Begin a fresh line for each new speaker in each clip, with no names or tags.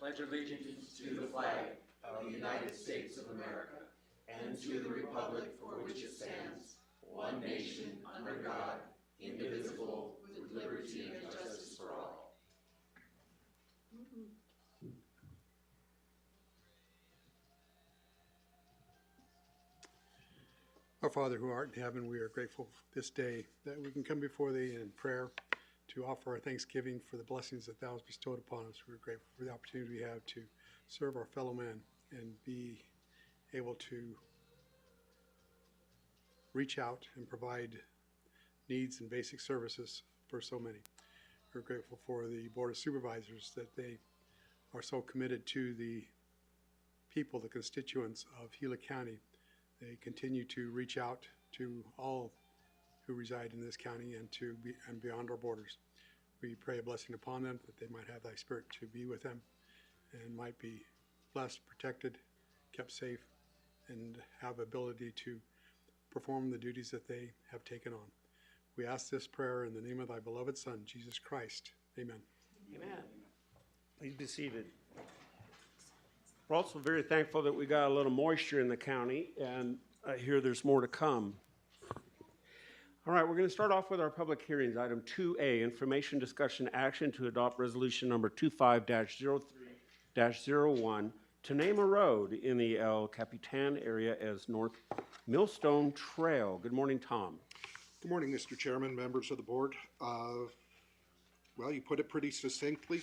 pledge allegiance to the flag of the United States of America and to the republic for which it stands, one nation, under God, indivisible, with liberty and justice for all.
Our Father who art in heaven, we are grateful this day that we can come before Thee in prayer to offer our thanksgiving for the blessings that Thou hast bestowed upon us. We're grateful for the opportunity we have to serve our fellow men and be able to reach out and provide needs and basic services for so many. We're grateful for the Board of Supervisors that they are so committed to the people, the constituents of Gila County. They continue to reach out to all who reside in this county and beyond our borders. We pray a blessing upon them, that they might have Thy Spirit to be with them and might be blessed, protected, kept safe, and have ability to perform the duties that they have taken on. We ask this prayer in the name of Thy beloved Son, Jesus Christ. Amen.
Amen. Please be seated. We're also very thankful that we got a little moisture in the county, and I hear there's more to come. All right, we're going to start off with our public hearings. Item 2A, information, discussion, action to adopt resolution number 25-03-01 to name a road in the El Capitan area as North Millstone Trail. Good morning, Tom.
Good morning, Mr. Chairman, members of the board. Well, you put it pretty succinctly.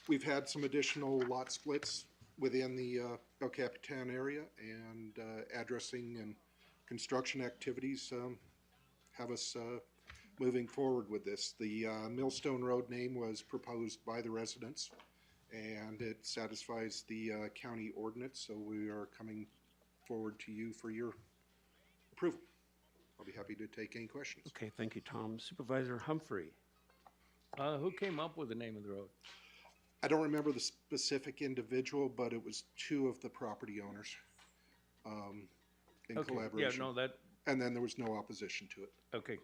We've had some additional lot splits within the El Capitan area, and addressing and construction activities have us moving forward with this. The Millstone Road name was proposed by the residents, and it satisfies the county ordinance, so we are coming forward to you for your approval. I'll be happy to take any questions.
Okay, thank you, Tom. Supervisor Humphrey.
Who came up with the name of the road?
I don't remember the specific individual, but it was two of the property owners in collaboration.
Yeah, no, that.
And then there was no opposition to it.
Okay,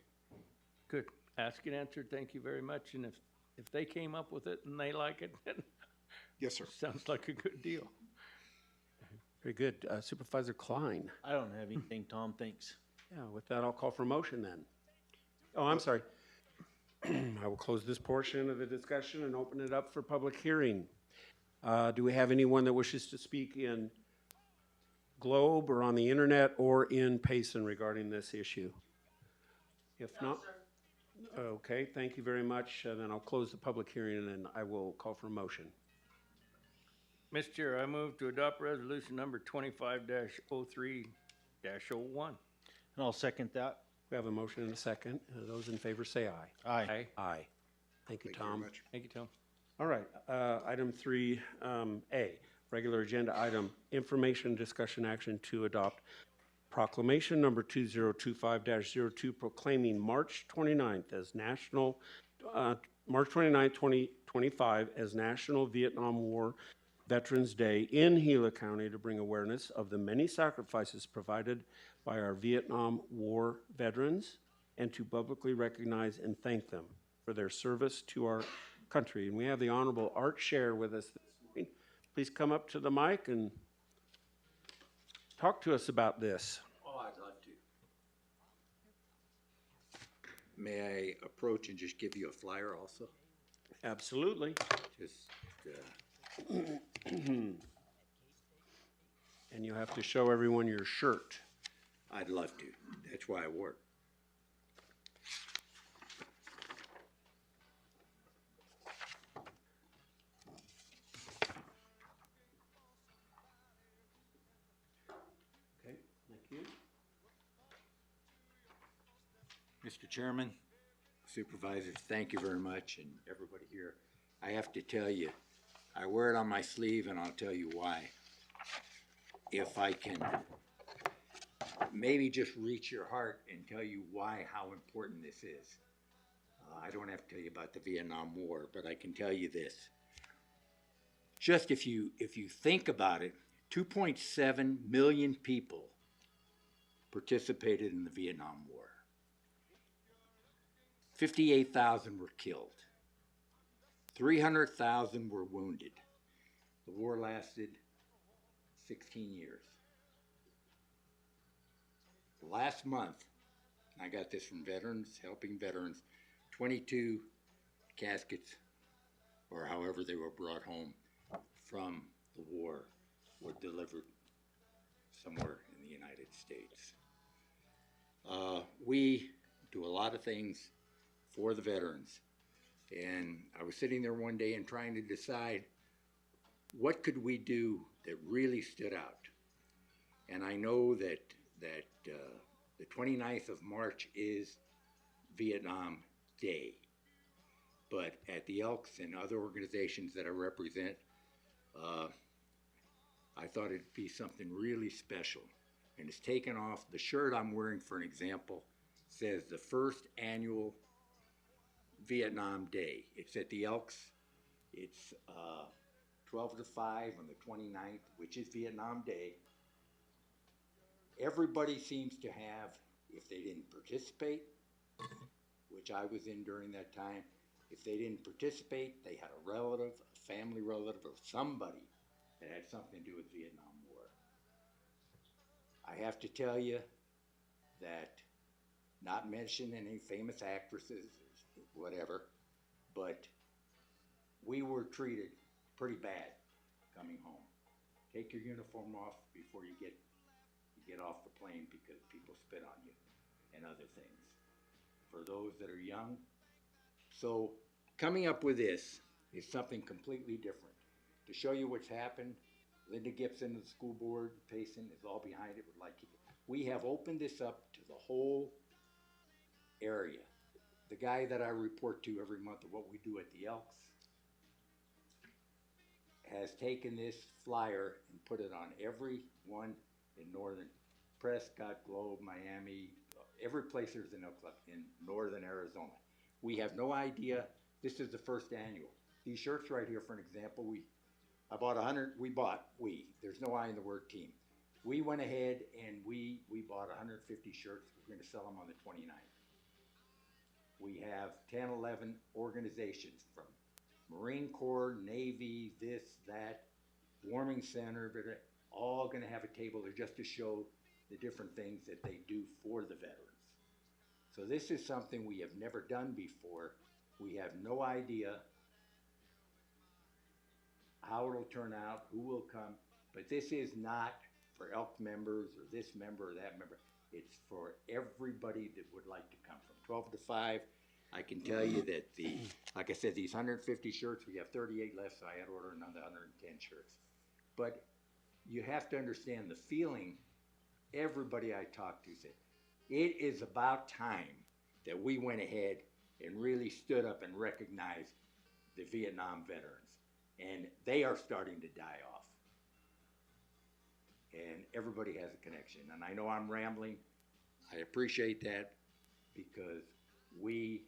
good. Asked and answered. Thank you very much. And if they came up with it and they like it, then
Yes, sir.
sounds like a good deal.
Very good. Supervisor Klein.
I don't have anything, Tom, thanks.
Yeah, with that, I'll call for motion then. Oh, I'm sorry. I will close this portion of the discussion and open it up for public hearing. Do we have anyone that wishes to speak in Globe or on the internet or in Payson regarding this issue? If not, okay, thank you very much. And then I'll close the public hearing and then I will call for a motion.
Mr. Chair, I move to adopt resolution number 25-03-01.
And I'll second that.
We have a motion and a second. Those in favor say aye.
Aye.
Aye. Thank you,
Thank you
Tom.
very much.
Thank you, Tom.
All right, item 3A, regular agenda item, information, discussion, action to adopt proclamation number 2025-02 proclaiming March 29th as National, March 29th, 2025 as National Vietnam War Veterans Day in Gila County to bring awareness of the many sacrifices provided by our Vietnam War veterans and to publicly recognize and thank them for their service to our country. And we have the Honorable Art Scher with us this morning. Please come up to the mic and talk to us about this.
Oh, I'd love to. May I approach and just give you a flyer also?
Absolutely.
Just,
And you have to show everyone your shirt.
I'd love to. That's why I work.
Okay, thank you.
Mr. Chairman, supervisors, thank you very much, and everybody here. I have to tell you, I wear it on my sleeve, and I'll tell you why. If I can maybe just reach your heart and tell you why, how important this is. I don't have to tell you about the Vietnam War, but I can tell you this. Just if you think about it, 2.7 million people participated in the Vietnam War. 58,000 were killed. 300,000 were wounded. The war lasted 16 years. Last month, I got this from Veterans Helping Veterans, 22 caskets, or however they were brought home from the war, were delivered somewhere in the United States. We do a lot of things for the veterans. And I was sitting there one day and trying to decide what could we do that really stood out. And I know that the 29th of March is Vietnam Day. But at the Elks and other organizations that I represent, I thought it'd be something really special. And it's taken off. The shirt I'm wearing, for an example, says the first annual Vietnam Day. It's at the Elks. It's 12 to 5 on the 29th, which is Vietnam Day. Everybody seems to have, if they didn't participate, which I was in during that time, if they didn't participate, they had a relative, a family relative, or somebody that had something to do with Vietnam War. I have to tell you that, not mention any famous actresses or whatever, but we were treated pretty bad coming home. Take your uniform off before you get off the plane because people spit on you and other things. For those that are young, so coming up with this is something completely different. To show you what's happened, Linda Gibson of the school board, Payson is all behind it. We have opened this up to the whole area. The guy that I report to every month of what we do at the Elks has taken this flyer and put it on every one in northern Prescott, Globe, Miami, every place there's an Elk Club in northern Arizona. We have no idea. This is the first annual. These shirts right here, for an example, I bought 100. There's no I in the word team. We went ahead and we bought 150 shirts. We're going to sell them on the 29th. We have 10, 11 organizations from Marine Corps, Navy, this, that, Warming Center, all going to have a table there just to show the different things that they do for the veterans. So this is something we have never done before. We have no idea how it'll turn out, who will come, but this is not for Elk members or this member or that member. It's for everybody that would like to come from 12 to 5. I can tell you that like I said, these 150 shirts, we have 38 left, so I had to order another 110 shirts. But you have to understand the feeling. Everybody I talked to said, it is about time that we went ahead and really stood up and recognized the Vietnam veterans. And they are starting to die off. And everybody has a connection. And I know I'm rambling. I appreciate that because we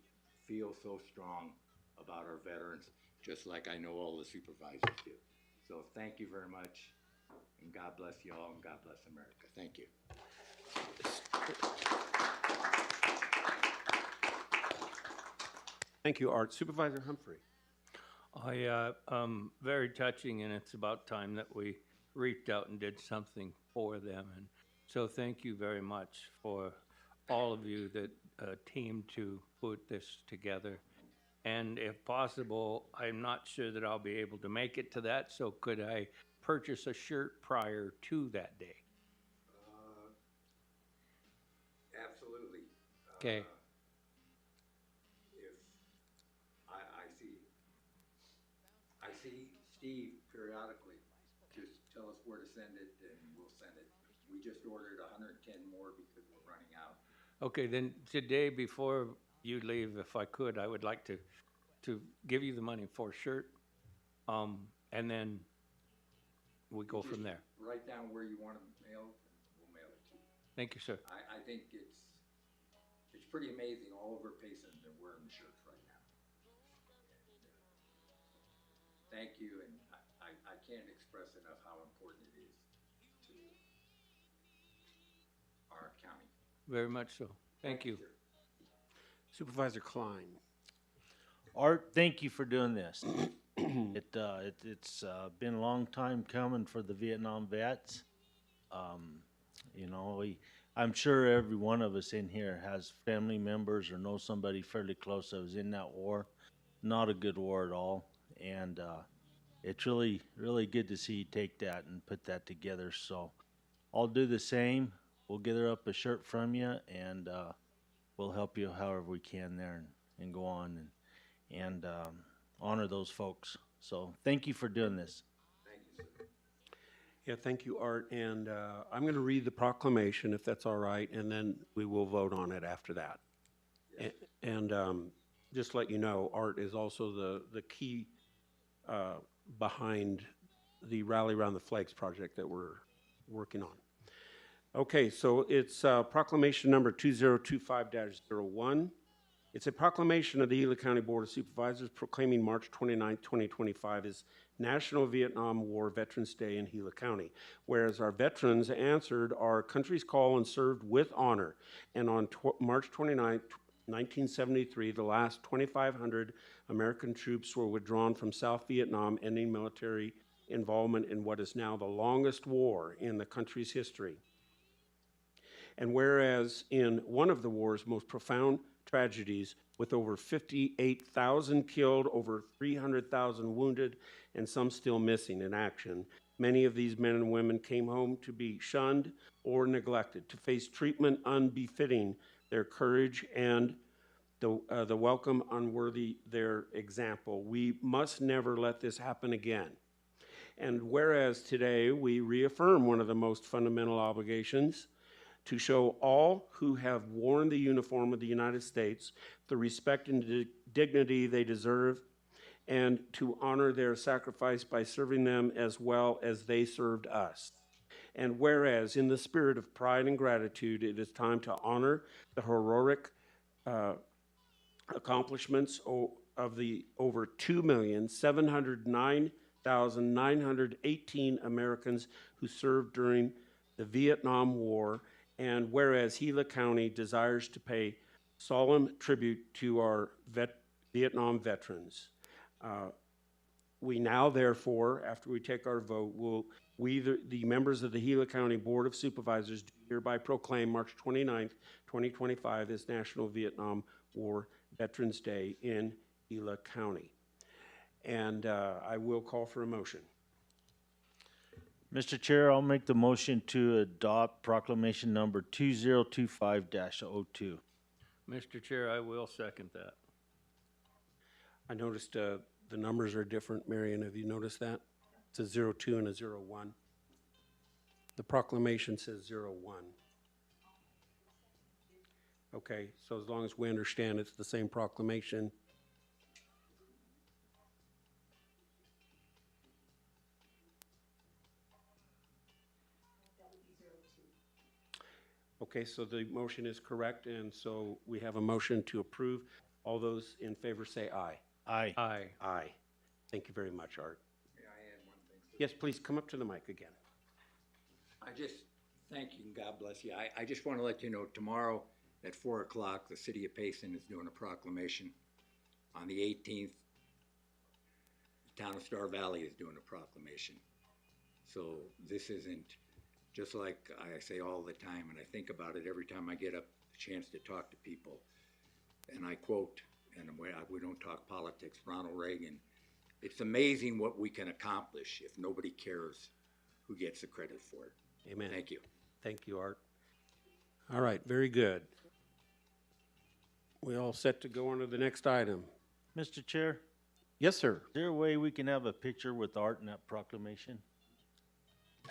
feel so strong about our veterans, just like I know all the supervisors do. So thank you very much. And God bless you all, and God bless America. Thank you.
Thank you, Art. Supervisor Humphrey.
Very touching, and it's about time that we reached out and did something for them. And so thank you very much for all of you that teamed to put this together. And if possible, I'm not sure that I'll be able to make it to that, so could I purchase a shirt prior to that day?
Absolutely.
Okay.
If I see Steve periodically, just tell us where to send it and we'll send it. We just ordered 110 more because we're running out.
Okay, then today, before you leave, if I could, I would like to give you the money for a shirt, and then we go from there.
Write down where you want it mailed, and we'll mail it to you.
Thank you, sir.
I think it's pretty amazing. All of our patients are wearing the shirts right now. Thank you, and I can't express enough how important it is to our county.
Very much so. Thank you.
Sir.
Supervisor Klein.
Art, thank you for doing this. It's been a long time coming for the Vietnam vets. You know, I'm sure every one of us in here has family members or knows somebody fairly close that was in that war. Not a good war at all. And it's really, really good to see you take that and put that together. So I'll do the same. We'll gather up a shirt from you, and we'll help you however we can there, and go on and honor those folks. So thank you for doing this.
Yeah, thank you, Art. And I'm going to read the proclamation, if that's all right, and then we will vote on it after that. And just to let you know, Art is also the key behind the Rally Around the Flags project that we're working on. Okay, so it's proclamation number 2025-01. It's a proclamation of the Gila County Board of Supervisors proclaiming March 29, 2025 as National Vietnam War Veterans Day in Gila County, whereas our veterans answered our country's call and served with honor. And on March 29, 1973, the last 2,500 American troops were withdrawn from South Vietnam, ending military involvement in what is now the longest war in the country's history. And whereas in one of the war's most profound tragedies, with over 58,000 killed, over 300,000 wounded, and some still missing in action, many of these men and women came home to be shunned or neglected, to face treatment unbefitting their courage and the welcome unworthy their example. We must never let this happen again. And whereas today we reaffirm one of the most fundamental obligations, to show all who have worn the uniform of the United States the respect and dignity they deserve, and to honor their sacrifice by serving them as well as they served us. And whereas, in the spirit of pride and gratitude, it is time to honor the heroic accomplishments of the over 2,709,918 Americans who served during the Vietnam War. And whereas Gila County desires to pay solemn tribute to our Vietnam veterans, we now, therefore, after we take our vote, the members of the Gila County Board of Supervisors do hereby proclaim March 29th, 2025 as National Vietnam War Veterans Day in Gila County. And I will call for a motion.
Mr. Chair, I'll make the motion to adopt proclamation number 2025-02.
Mr. Chair, I will second that.
I noticed the numbers are different. Marion, have you noticed that? It's a 02 and a 01. The proclamation says 01. Okay, so as long as we understand it's the same proclamation. Okay, so the motion is correct, and so we have a motion to approve. All those in favor say aye.
Aye.
Aye.
Aye. Thank you very much, Art.
May I add one thing?
Yes, please come up to the mic again.
Thank you and God bless you. I just want to let you know tomorrow at 4 o'clock, the city of Payson is doing a proclamation. On the 18th, the town of Star Valley is doing a proclamation. So this isn't, just like I say all the time, and I think about it every time I get a chance to talk to people, and I quote, and we don't talk politics, Ronald Reagan, it's amazing what we can accomplish if nobody cares who gets the credit for it.
Amen.
Thank you.
Thank you, Art. All right, very good. We all set to go on to the next item.
Mr. Chair,
Yes, sir.
is there a way we can have a picture with Art in that proclamation?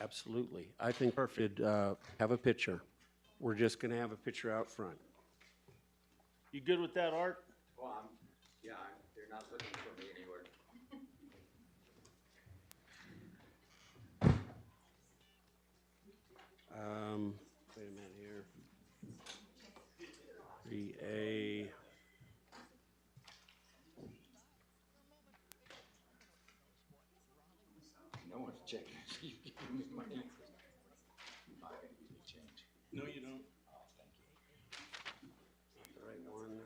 Absolutely. I think we should have a picture. We're just going to have a picture out front.
You good with that, Art?
Well, they're not looking for me anywhere.
Wait a minute here. 3A.
No one's checking. You give me money. I'm gonna give you change.
No, you don't. Not the right one.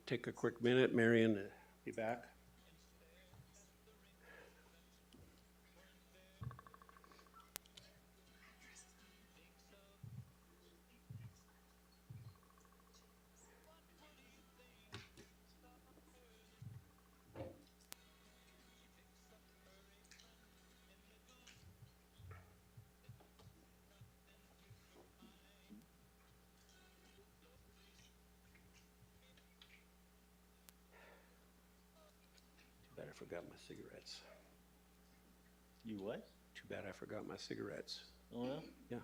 take a quick minute, Marion, be back. Too bad I forgot my cigarettes.
You what?
Too bad I forgot my cigarettes.
Oh, yeah?
Yeah.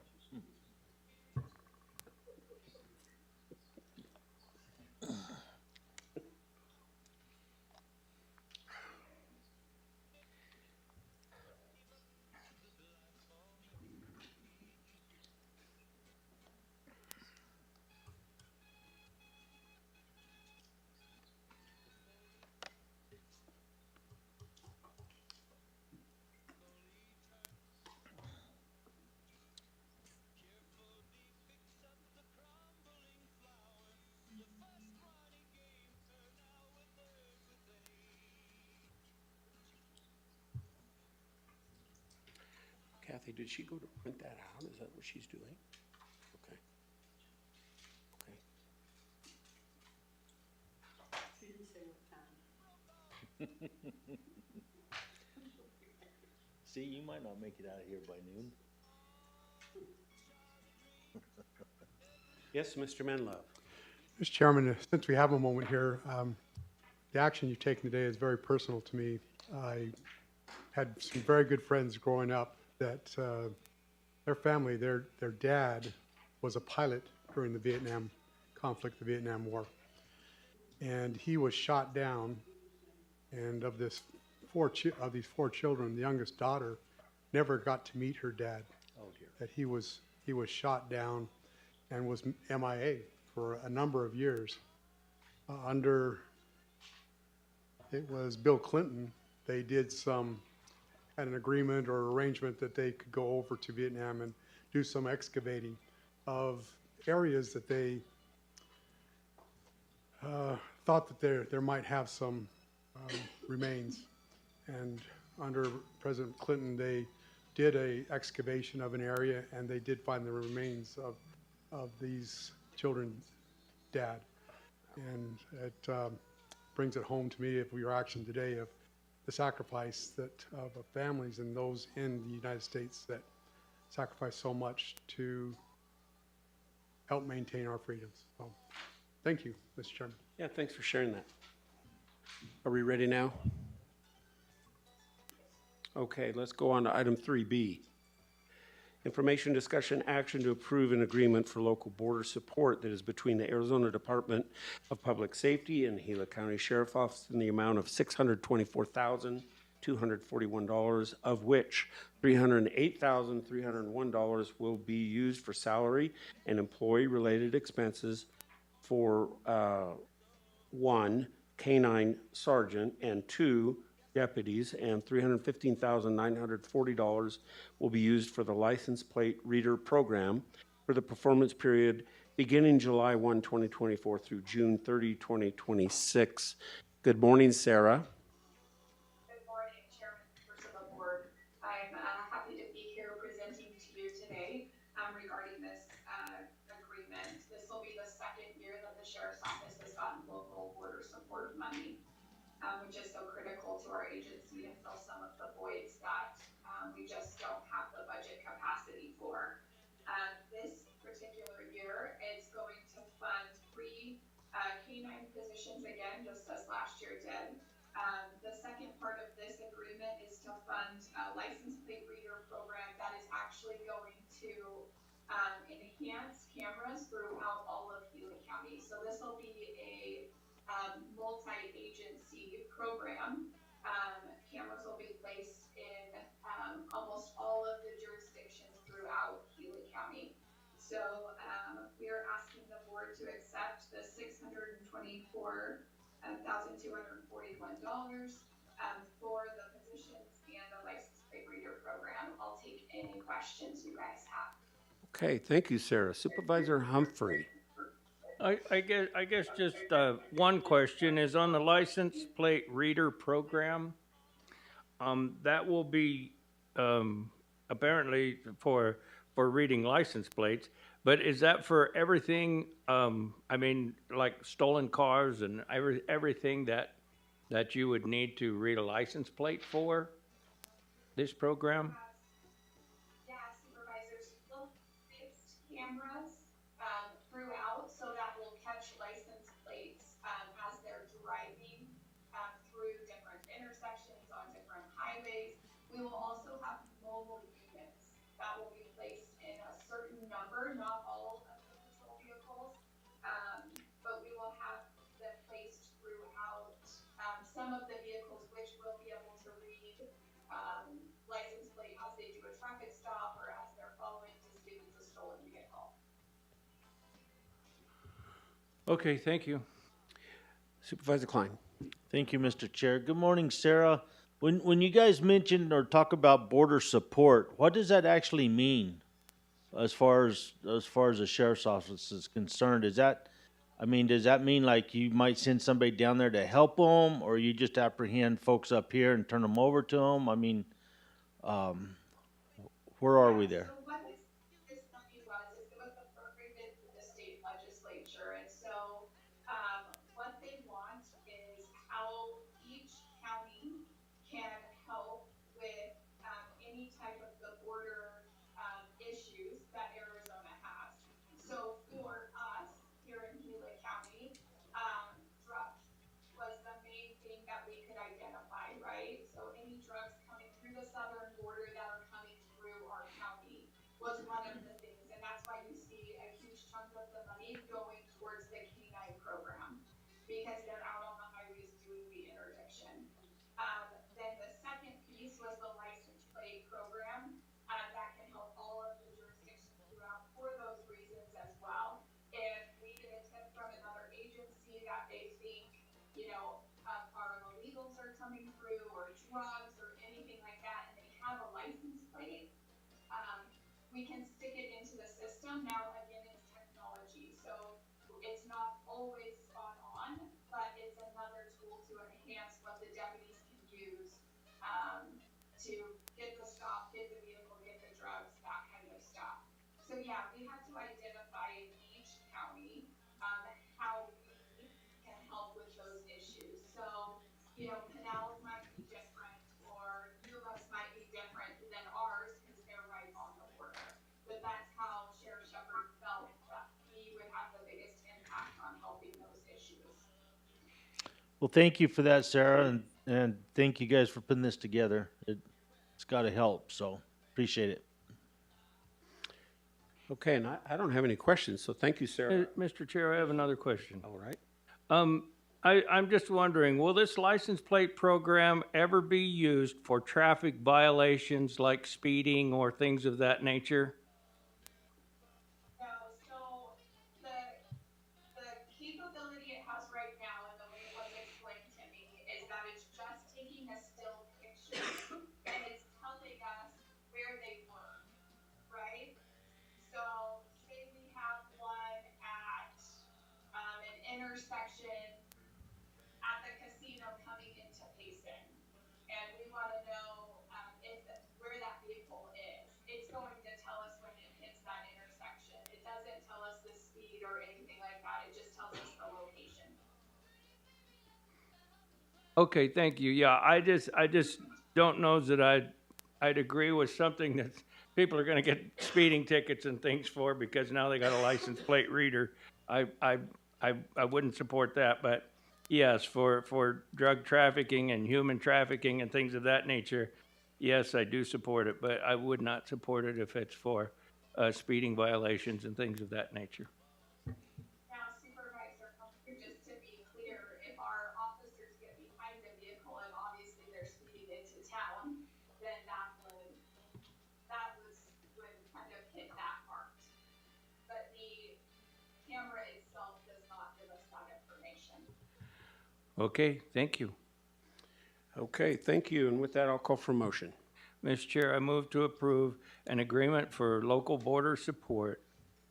Kathy, did she go to print that out? Is that what she's doing? Okay. Okay.
See, you might not make it out of here by noon.
Yes, Mr. Menlove.
Mr. Chairman, since we have a moment here, the action you've taken today is very personal to me. I had some very good friends growing up that their family, their dad was a pilot during the Vietnam conflict, the Vietnam War. And he was shot down, and of these four children, the youngest daughter never got to meet her dad.
Oh, dear.
That he was shot down and was MIA for a number of years. It was Bill Clinton, they had an agreement or arrangement that they could go over to Vietnam and do some excavating of areas that they thought that there might have some remains. And under President Clinton, they did a excavation of an area, and they did find the remains of these children's dad. And it brings it home to me, if your action today, of the sacrifice of families and those in the United States that sacrifice so much to help maintain our freedoms. So, thank you, Mr. Chairman.
Yeah, thanks for sharing that. Are we ready now? Okay, let's go on to item 3B. Information, discussion, action to approve an agreement for local border support that is between the Arizona Department of Public Safety and Gila County Sheriff's Office in the amount of $624,241, of which $308,301 will be used for salary and employee-related expenses for 1, K-9 sergeant, and 2, deputies, and $315,940 will be used for the license plate reader program for the performance period beginning July 1, 2024 through June 30, 2026. Good morning, Sarah.
Good morning, Chairman, members of the board. I'm happy to be here presenting to you today regarding this agreement. This will be the second year that the Sheriff's Office has gotten local border support money, which is so critical to our agency to fill some of the voids that we just don't have the budget capacity for. This particular year, it's going to fund 3 K-9 positions again, just as last year did. The second part of this agreement is to fund a license plate reader program that is actually going to enhance cameras throughout all of Gila County. So this will be a multi-agency program. Cameras will be placed in almost all of the jurisdictions throughout Gila County. So we are asking the board to accept the $624,241 for the positions and the license plate reader program. I'll take any questions you guys have.
Okay, thank you, Sarah. Supervisor Humphrey.
I guess just one question is on the license plate reader program. That will be apparently for reading license plates, but is that for everything? I mean, like stolen cars and everything that you would need to read a license plate for this program?
Yeah, supervisors will fixed cameras throughout, so that will catch license plates as they're driving through different intersections on different highways. We will also have mobile units that will be placed in a certain number, not all of the patrol vehicles, but we will have them placed throughout some of the vehicles which will be able to read license plate as they do a traffic stop or as they're following to see if it's a stolen vehicle.
Okay, thank you.
Supervisor Klein.
Thank you, Mr. Chair. Good morning, Sarah. When you guys mentioned or talk about border support, what does that actually mean as far as the sheriff's office is concerned? Is that, I mean, does that mean like you might send somebody down there to help them, or you just apprehend folks up here and turn them over to them? I mean, where are we there?
So what this money was, is it was appropriated to the state legislature. And so what they want is how each county can help with any type of the border issues that Arizona has. So for us here in Gila County, drugs was the main thing that we could identify, right? So any drugs coming through the southern border that are coming through our county was one of the things. And that's why you see a huge chunk of the money going towards the K9 program, because they're out on the highways doing the interdiction. Then the second piece was the license plate program that can help all of the jurisdictions throughout for those reasons as well. If we get a tip from another agency that they think, you know, our illegals are coming through or drugs or anything like that, and they have a license plate, we can stick it into the system. Now, again, it's technology, so it's not always spot on, but it's another tool to enhance what the deputies can use to get the stop, get the vehicle, get the drugs, that kind of stuff. So yeah, we have to identify in each county how we can help with those issues. So, you know, canals might be different or UMAS might be different than ours because they're right on the border. But that's how Sheriff Shepherd felt that we would have the biggest impact on helping those issues.
Well, thank you for that, Sarah, and thank you guys for putting this together. It's got to help, so appreciate it.
Okay, and I don't have any questions, so thank you, Sarah.
Mr. Chair, I have another question.
All right.
I'm just wondering, will this license plate program ever be used for traffic violations like speeding or things of that nature?
No, so the capability it has right now and the way it was explained to me is that it's just taking a still picture and it's telling us where they were, right? So say we have one at an intersection at the casino coming into Payson, and we want to know where that vehicle is. It's going to tell us when it hits that intersection. It doesn't tell us the speed or anything like that. It just tells us the location.
Okay, thank you. Yeah, I just don't know that I'd agree with something that people are going to get speeding tickets and things for because now they got a license plate reader. I wouldn't support that, but yes, for drug trafficking and human trafficking and things of that nature, yes, I do support it, but I would not support it if it's for speeding violations and things of that nature.
Now, Supervisor, just to be clear, if our officers get behind a vehicle and obviously they're speeding into town, then that would kind of hit that part. But the camera itself does not give us that information.
Okay, thank you.
Okay, thank you. And with that, I'll call for motion.
Mr. Chair, I move to approve an agreement for local border support.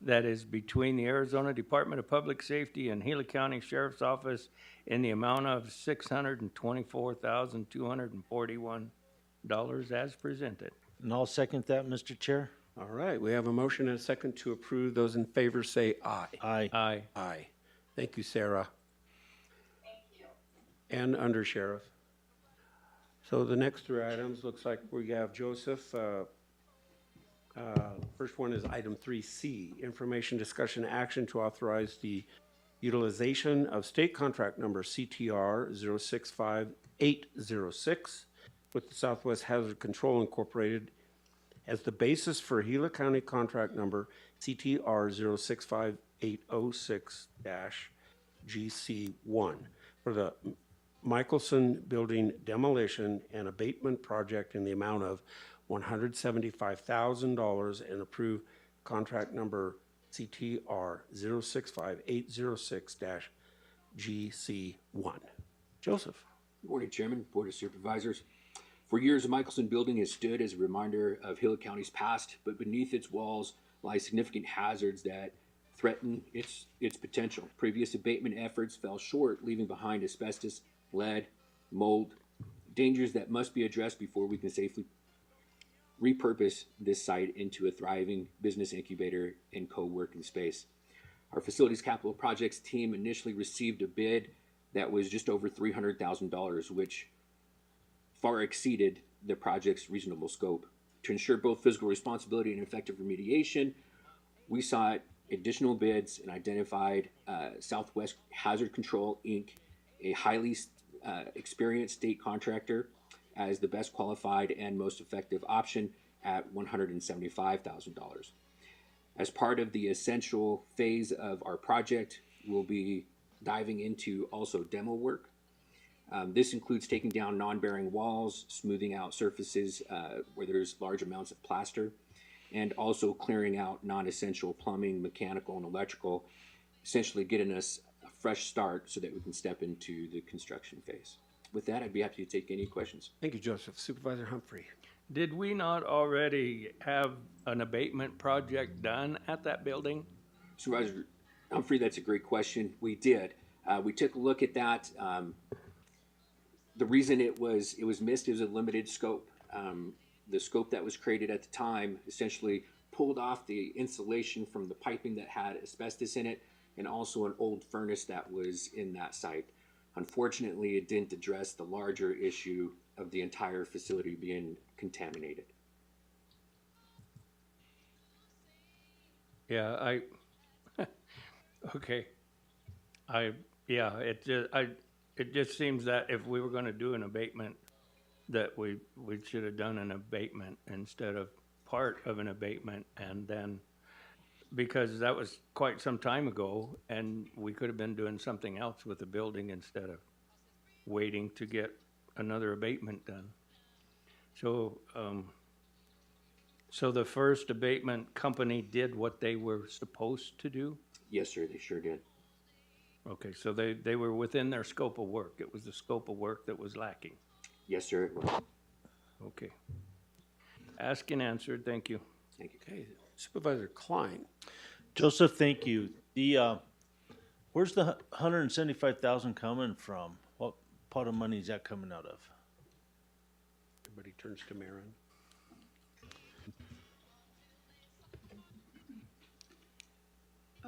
that is between the Arizona Department of Public Safety and Gila County Sheriff's Office in the amount of $624,241 as presented.
And I'll second that, Mr. Chair.
All right, we have a motion and a second to approve. Those in favor say aye.
Aye.
Aye.
Aye. Thank you, Sarah.
Thank you.
And Under Sheriff. So the next three items, looks like we have Joseph. First one is item 3C, information, discussion, action to authorize the utilization of state contract number CTR 065806 with the Southwest Hazard Control Incorporated as the basis for Gila County contract number CTR 065806-GC1 for the Michelson Building demolition and abatement project in the amount of $175,000 and approve contract number CTR 065806-GC1. Joseph.
Good morning, Chairman, Board of Supervisors. For years, the Michelson Building has stood as a reminder of Gila County's past, but beneath its walls lie significant hazards that threaten its potential. Previous abatement efforts fell short, leaving behind asbestos, lead, mold, dangers that must be addressed before we can safely repurpose this site into a thriving business incubator and co-working space. Our facilities capital projects team initially received a bid that was just over $300,000, which far exceeded the project's reasonable scope. To ensure both fiscal responsibility and effective remediation, we sought additional bids and identified Southwest Hazard Control, Inc., a highly experienced state contractor, as the best qualified and most effective option at $175,000. As part of the essential phase of our project, we'll be diving into also demo work. This includes taking down non-bearing walls, smoothing out surfaces where there's large amounts of plaster, and also clearing out non-essential plumbing, mechanical, and electrical, essentially getting us a fresh start so that we can step into the construction phase. With that, I'd be happy to take any questions.
Thank you, Joseph. Supervisor Humphrey.
Did we not already have an abatement project done at that building?
Supervisor Humphrey, that's a great question. We did. We took a look at that. The reason it was missed is a limited scope. The scope that was created at the time essentially pulled off the insulation from the piping that had asbestos in it, and also an old furnace that was in that site. Unfortunately, it didn't address the larger issue of the entire facility being contaminated.
Yeah, okay. It just seems that if we were gonna do an abatement, that we should have done an abatement instead of part of an abatement, and then, because that was quite some time ago, and we could have been doing something else with the building instead of waiting to get another abatement done. So, so the first abatement company did what they were supposed to do?
Yes, sir, they sure did.
Okay, so they were within their scope of work. It was the scope of work that was lacking.
Yes, sir, it was.
Okay. Asked and answered, thank you.
Thank you.
Okay, Supervisor Klein.
Joseph, thank you. Where's the $175,000 coming from? What pot of money is that coming out of?
Everybody turns to Maren.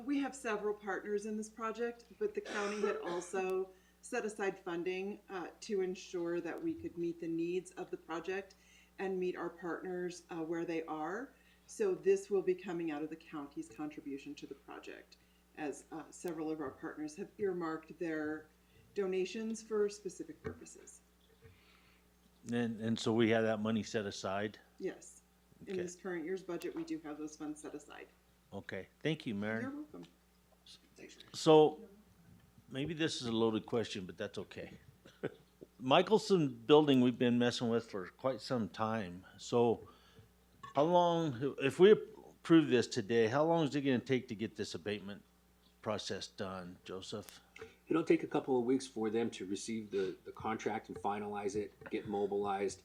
We have several partners in this project, but the county had also set aside funding to ensure that we could meet the needs of the project and meet our partners where they are. So this will be coming out of the county's contribution to the project, as several of our partners have earmarked their donations for specific purposes.
And so we have that money set aside?
Yes. In
Okay.
this current year's budget, we do have those funds set aside.
Okay, thank you, Maren.
You're welcome.
So, maybe this is a loaded question, but that's okay. Michelson Building, we've been messing with for quite some time. So, how long, if we approve this today, how long is it gonna take to get this abatement process done, Joseph?
It'll take a couple of weeks for them to receive the contract and finalize it, get mobilized.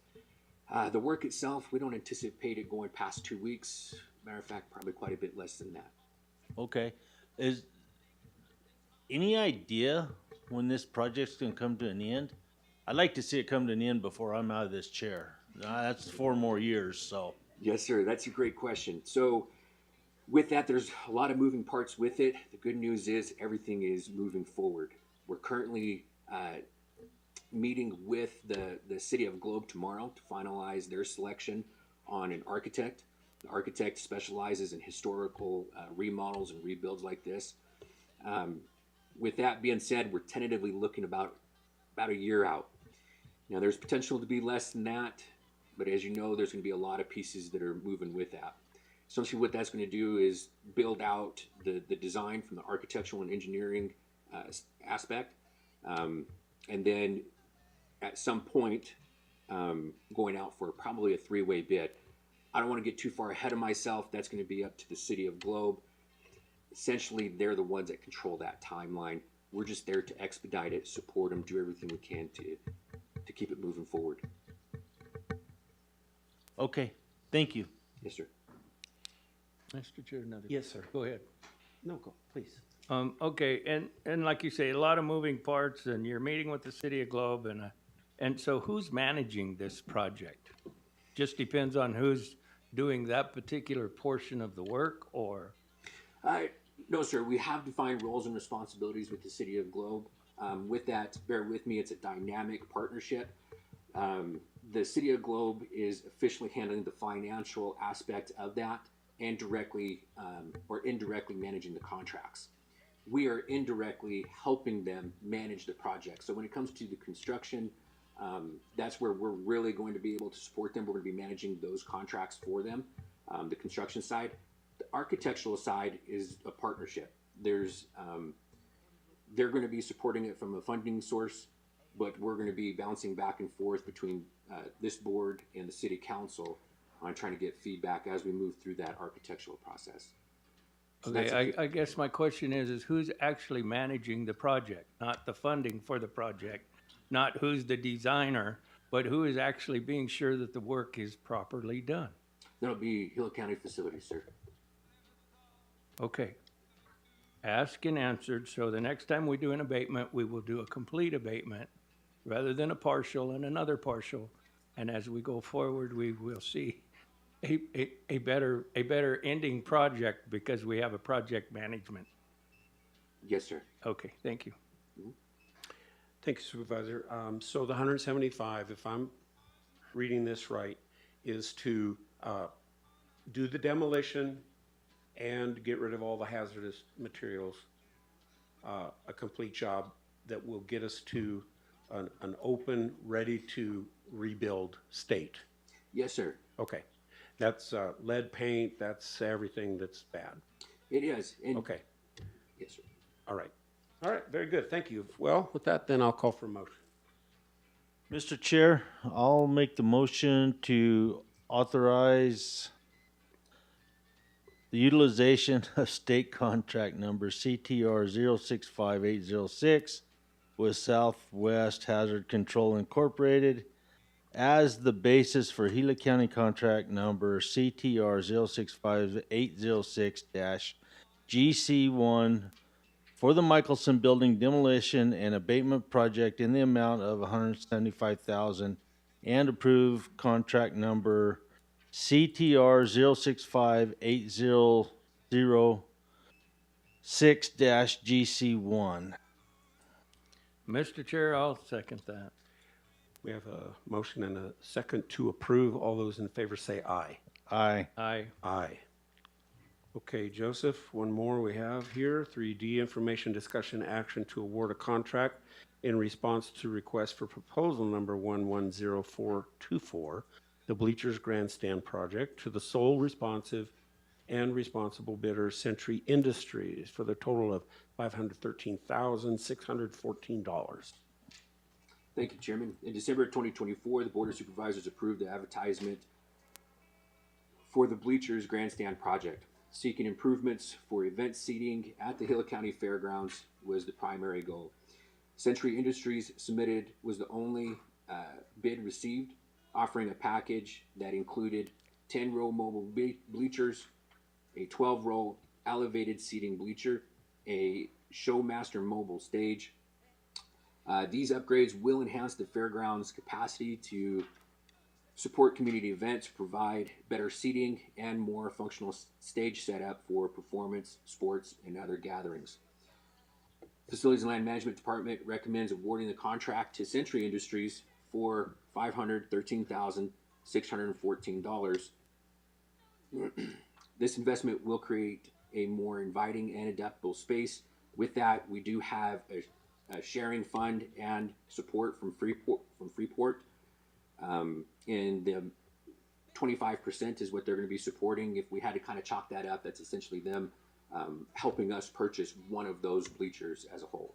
The work itself, we don't anticipate it going past 2 weeks. Matter of fact, probably quite a bit less than that.
Okay. Is any idea when this project's gonna come to an end? I'd like to see it come to an end before I'm out of this chair. That's 4 more years, so.
Yes, sir. That's a great question. So, with that, there's a lot of moving parts with it. The good news is everything is moving forward. We're currently meeting with the City of Globe tomorrow to finalize their selection on an architect. The architect specializes in historical remodels and rebuilds like this. With that being said, we're tentatively looking about a year out. Now, there's potential to be less than that, but as you know, there's going to be a lot of pieces that are moving with that. Essentially, what that's going to do is build out the design from the architectural and engineering aspect, and then at some point, going out for probably a 3-way bid. I don't want to get too far ahead of myself. That's going to be up to the City of Globe. Essentially, they're the ones that control that timeline. We're just there to expedite it, support them, do everything we can to keep it moving forward.
Okay, thank you.
Yes, sir.
Mr. Chair, another.
Yes, sir.
Go ahead.
No, go, please.
Okay, and like you say, a lot of moving parts, and you're meeting with the City of Globe, and so who's managing this project? Just depends on who's doing that particular portion of the work, or?
No, sir. We have defined roles and responsibilities with the City of Globe. With that, bear with me, it's a dynamic partnership. The City of Globe is officially handling the financial aspect of that and directly or indirectly managing the contracts. We are indirectly helping them manage the project. So when it comes to the construction, that's where we're really going to be able to support them. We're going to be managing those contracts for them, the construction side. The architectural side is a partnership. There's they're going to be supporting it from a funding source, but we're going to be bouncing back and forth between this board and the City Council on trying to get feedback as we move through that architectural process. So
Okay, I guess my question is who's actually managing the project, not the funding for the project, not who's the designer, but who is actually being sure that the work is properly done?
That'll be Hill County Facilities, sir.
Okay. Asked and answered, so the next time we do an abatement, we will do a complete abatement rather than a partial and another partial. And as we go forward, we will see a better ending project because we have a project management.
Yes, sir.
Okay, thank you.
Thank you, Supervisor. So the 175, if I'm reading this right, is to do the demolition and get rid of all the hazardous materials, a complete job that will get us to an open, ready to rebuild state.
Yes, sir.
Okay. That's lead paint, that's everything that's bad.
It is. And
Okay.
yes, sir.
All right. All right, very good. Thank you. Well, with that, then I'll call for a motion.
Mr. Chair, I'll make the motion to authorize the utilization of state contract number CTR 065806 with Southwest Hazard Control Incorporated as the basis for Gila County contract number CTR 065806-GC1 for the Michelson Building demolition and abatement project in the amount of $175,000 and approve contract number CTR 065806-GC1.
Mr. Chair, I'll second that.
We have a motion and a second to approve. All those in favor say aye.
Aye.
Aye.
Aye. Okay, Joseph, one more we have here. 3D, information discussion action to award a contract in response to request for proposal number 110424, the Bleachers Grandstand Project, to the sole responsive and responsible bidder, Century Industries, for the total of $513,614.
Thank you, Chairman. In December of 2024, the Board of Supervisors approved the advertisement for the Bleachers Grandstand Project. Seeking improvements for event seating at the Gila County Fairgrounds was the primary goal. Century Industries was the only bid received, offering a package that included 10-row mobile bleachers, a 12-row elevated seating bleacher, a Showmaster mobile stage. These upgrades will enhance the fairgrounds' capacity to support community events, provide better seating, and more functional stage setup for performance, sports, and other gatherings. Facilities and Land Management Department recommends awarding the contract to Century Industries for $513,614. This investment will create a more inviting and adaptable space. With that, we do have a sharing fund and support from Freeport. And the 25% is what they're going to be supporting. If we had to kind of chalk that up, that's essentially them helping us purchase one of those bleachers as a whole.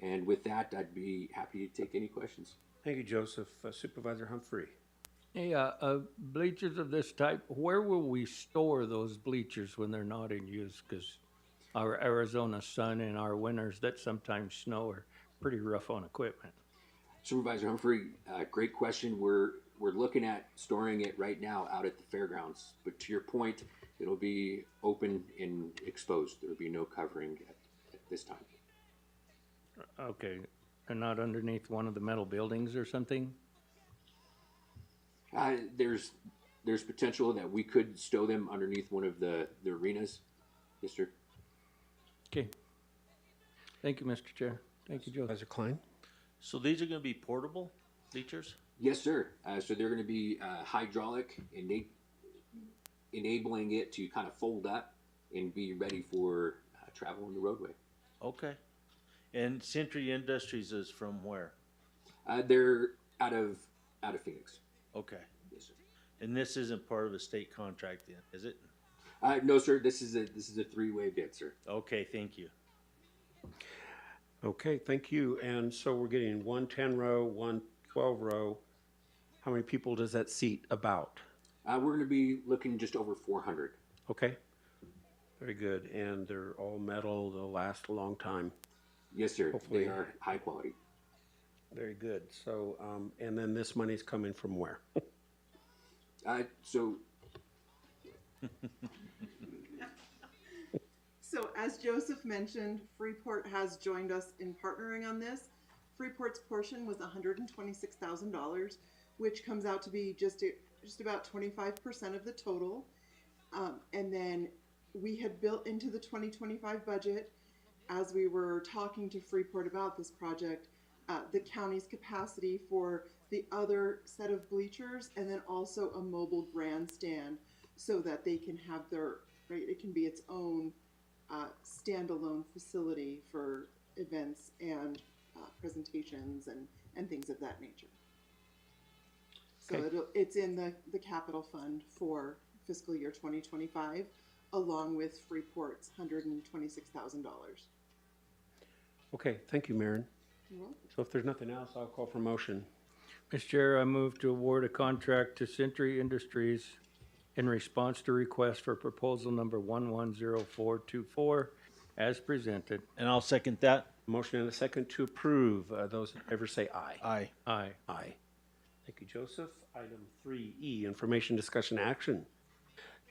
And with that, I'd be happy to take any questions.
Thank you, Joseph. Supervisor Humphrey.
Hey, bleachers of this type, where will we store those bleachers when they're not in use? Because our Arizona sun and our winters that sometimes snow are pretty rough on equipment.
Supervisor Humphrey, great question. We're looking at storing it right now out at the fairgrounds. But to your point, it'll be open and exposed. There will be no covering at this time.
Okay, and not underneath one of the metal buildings or something?
There's potential that we could stow them underneath one of the arenas. Yes, sir.
Okay. Thank you, Mr. Chair. Thank you, Joe.
Supervisor Klein.
So these are gonna be portable bleachers?
Yes, sir. So they're going to be hydraulic, enabling it to kind of fold up and be ready for travel on the roadway.
Okay. And Century Industries is from where?
They're out of Phoenix.
Okay.
Yes, sir.
And this isn't part of a state contract then, is it?
No, sir. This is a three-way bid, sir.
Okay, thank you.
Okay, thank you. And so we're getting 1 10-row, 1 12-row. How many people does that seat about?
We're going to be looking just over 400.
Okay, very good. And they're all metal. They'll last a long time.
Yes, sir.
Hopefully.
They are high quality.
Very good. So, and then this money's coming from where?
So as Joseph mentioned, Freeport has joined us in partnering on this. Freeport's portion was $126,000, which comes out to be just about 25% of the total. And then we had built into the 2025 budget, as we were talking to Freeport about this project, the county's capacity for the other set of bleachers, and then also a mobile grandstand so that they can have it can be its own standalone facility for events and presentations and things of that nature. So
Okay.
it's in the capital fund for fiscal year 2025, along with Freeport's $126,000.
Okay, thank you, Maren.
You're welcome.
So if there's nothing else, I'll call for motion.
Mr. Chair, I move to award a contract to Century Industries in response to request for proposal number 110424 as presented.
And I'll second that.
Motion and a second to approve. Those in favor say aye.
Aye.
Aye.
Aye. Thank you, Joseph. Item 3E, information discussion action.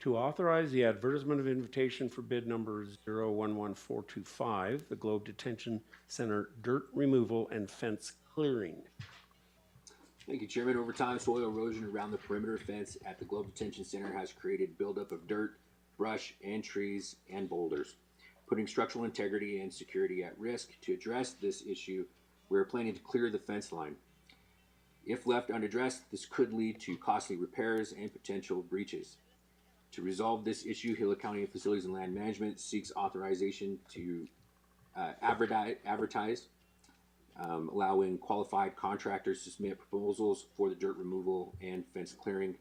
To authorize the advertisement of invitation for bid number 011425, the Globe Detention Center dirt removal and fence clearing.
Thank you, Chairman. Over time, soil erosion around the perimeter fence at the Globe Detention Center has created buildup of dirt, brush, and trees and boulders, putting structural integrity and security at risk. To address this issue, we are planning to clear the fence line. If left unaddressed, this could lead to costly repairs and potential breaches. To resolve this issue, Gila County Facilities and Land Management seeks authorization to advertise, allowing qualified contractors to submit proposals for the dirt removal and fence clearing.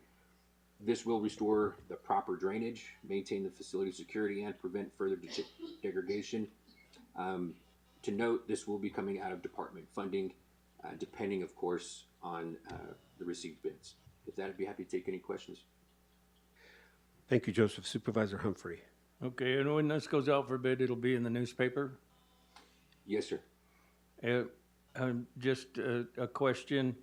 This will restore the proper drainage, maintain the facility security, and prevent further degradation. To note, this will be coming out of department funding, depending, of course, on the received bids. With that, I'd be happy to take any questions.
Thank you, Joseph. Supervisor Humphrey.
Okay, and when this goes out for bid, it'll be in the newspaper?
Yes, sir.
Just a question.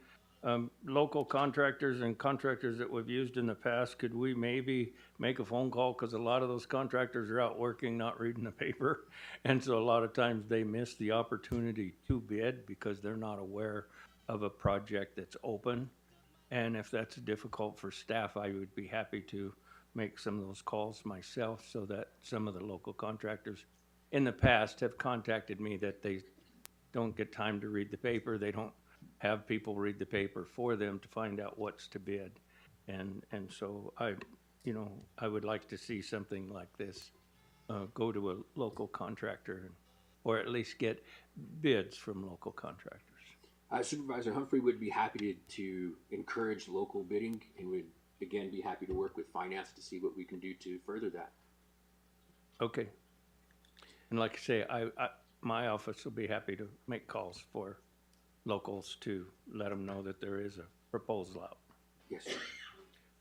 local contractors and contractors that we've used in the past, could we maybe make a phone call? Because a lot of those contractors are out working, not reading the paper. And so a lot of times they miss the opportunity to bid because they're not aware of a project that's open. And if that's difficult for staff, I would be happy to make some of those calls myself so that some of the local contractors in the past have contacted me that they don't get time to read the paper. They don't have people read the paper for them to find out what's to bid. And so I would like to see something like this go to a local contractor, or at least get bids from local contractors.
Supervisor Humphrey would be happy to encourage local bidding and would again be happy to work with finance to see what we can do to further that.
Okay. And like I say, my office will be happy to make calls for locals to let them know that there is a proposal out.
Yes, sir.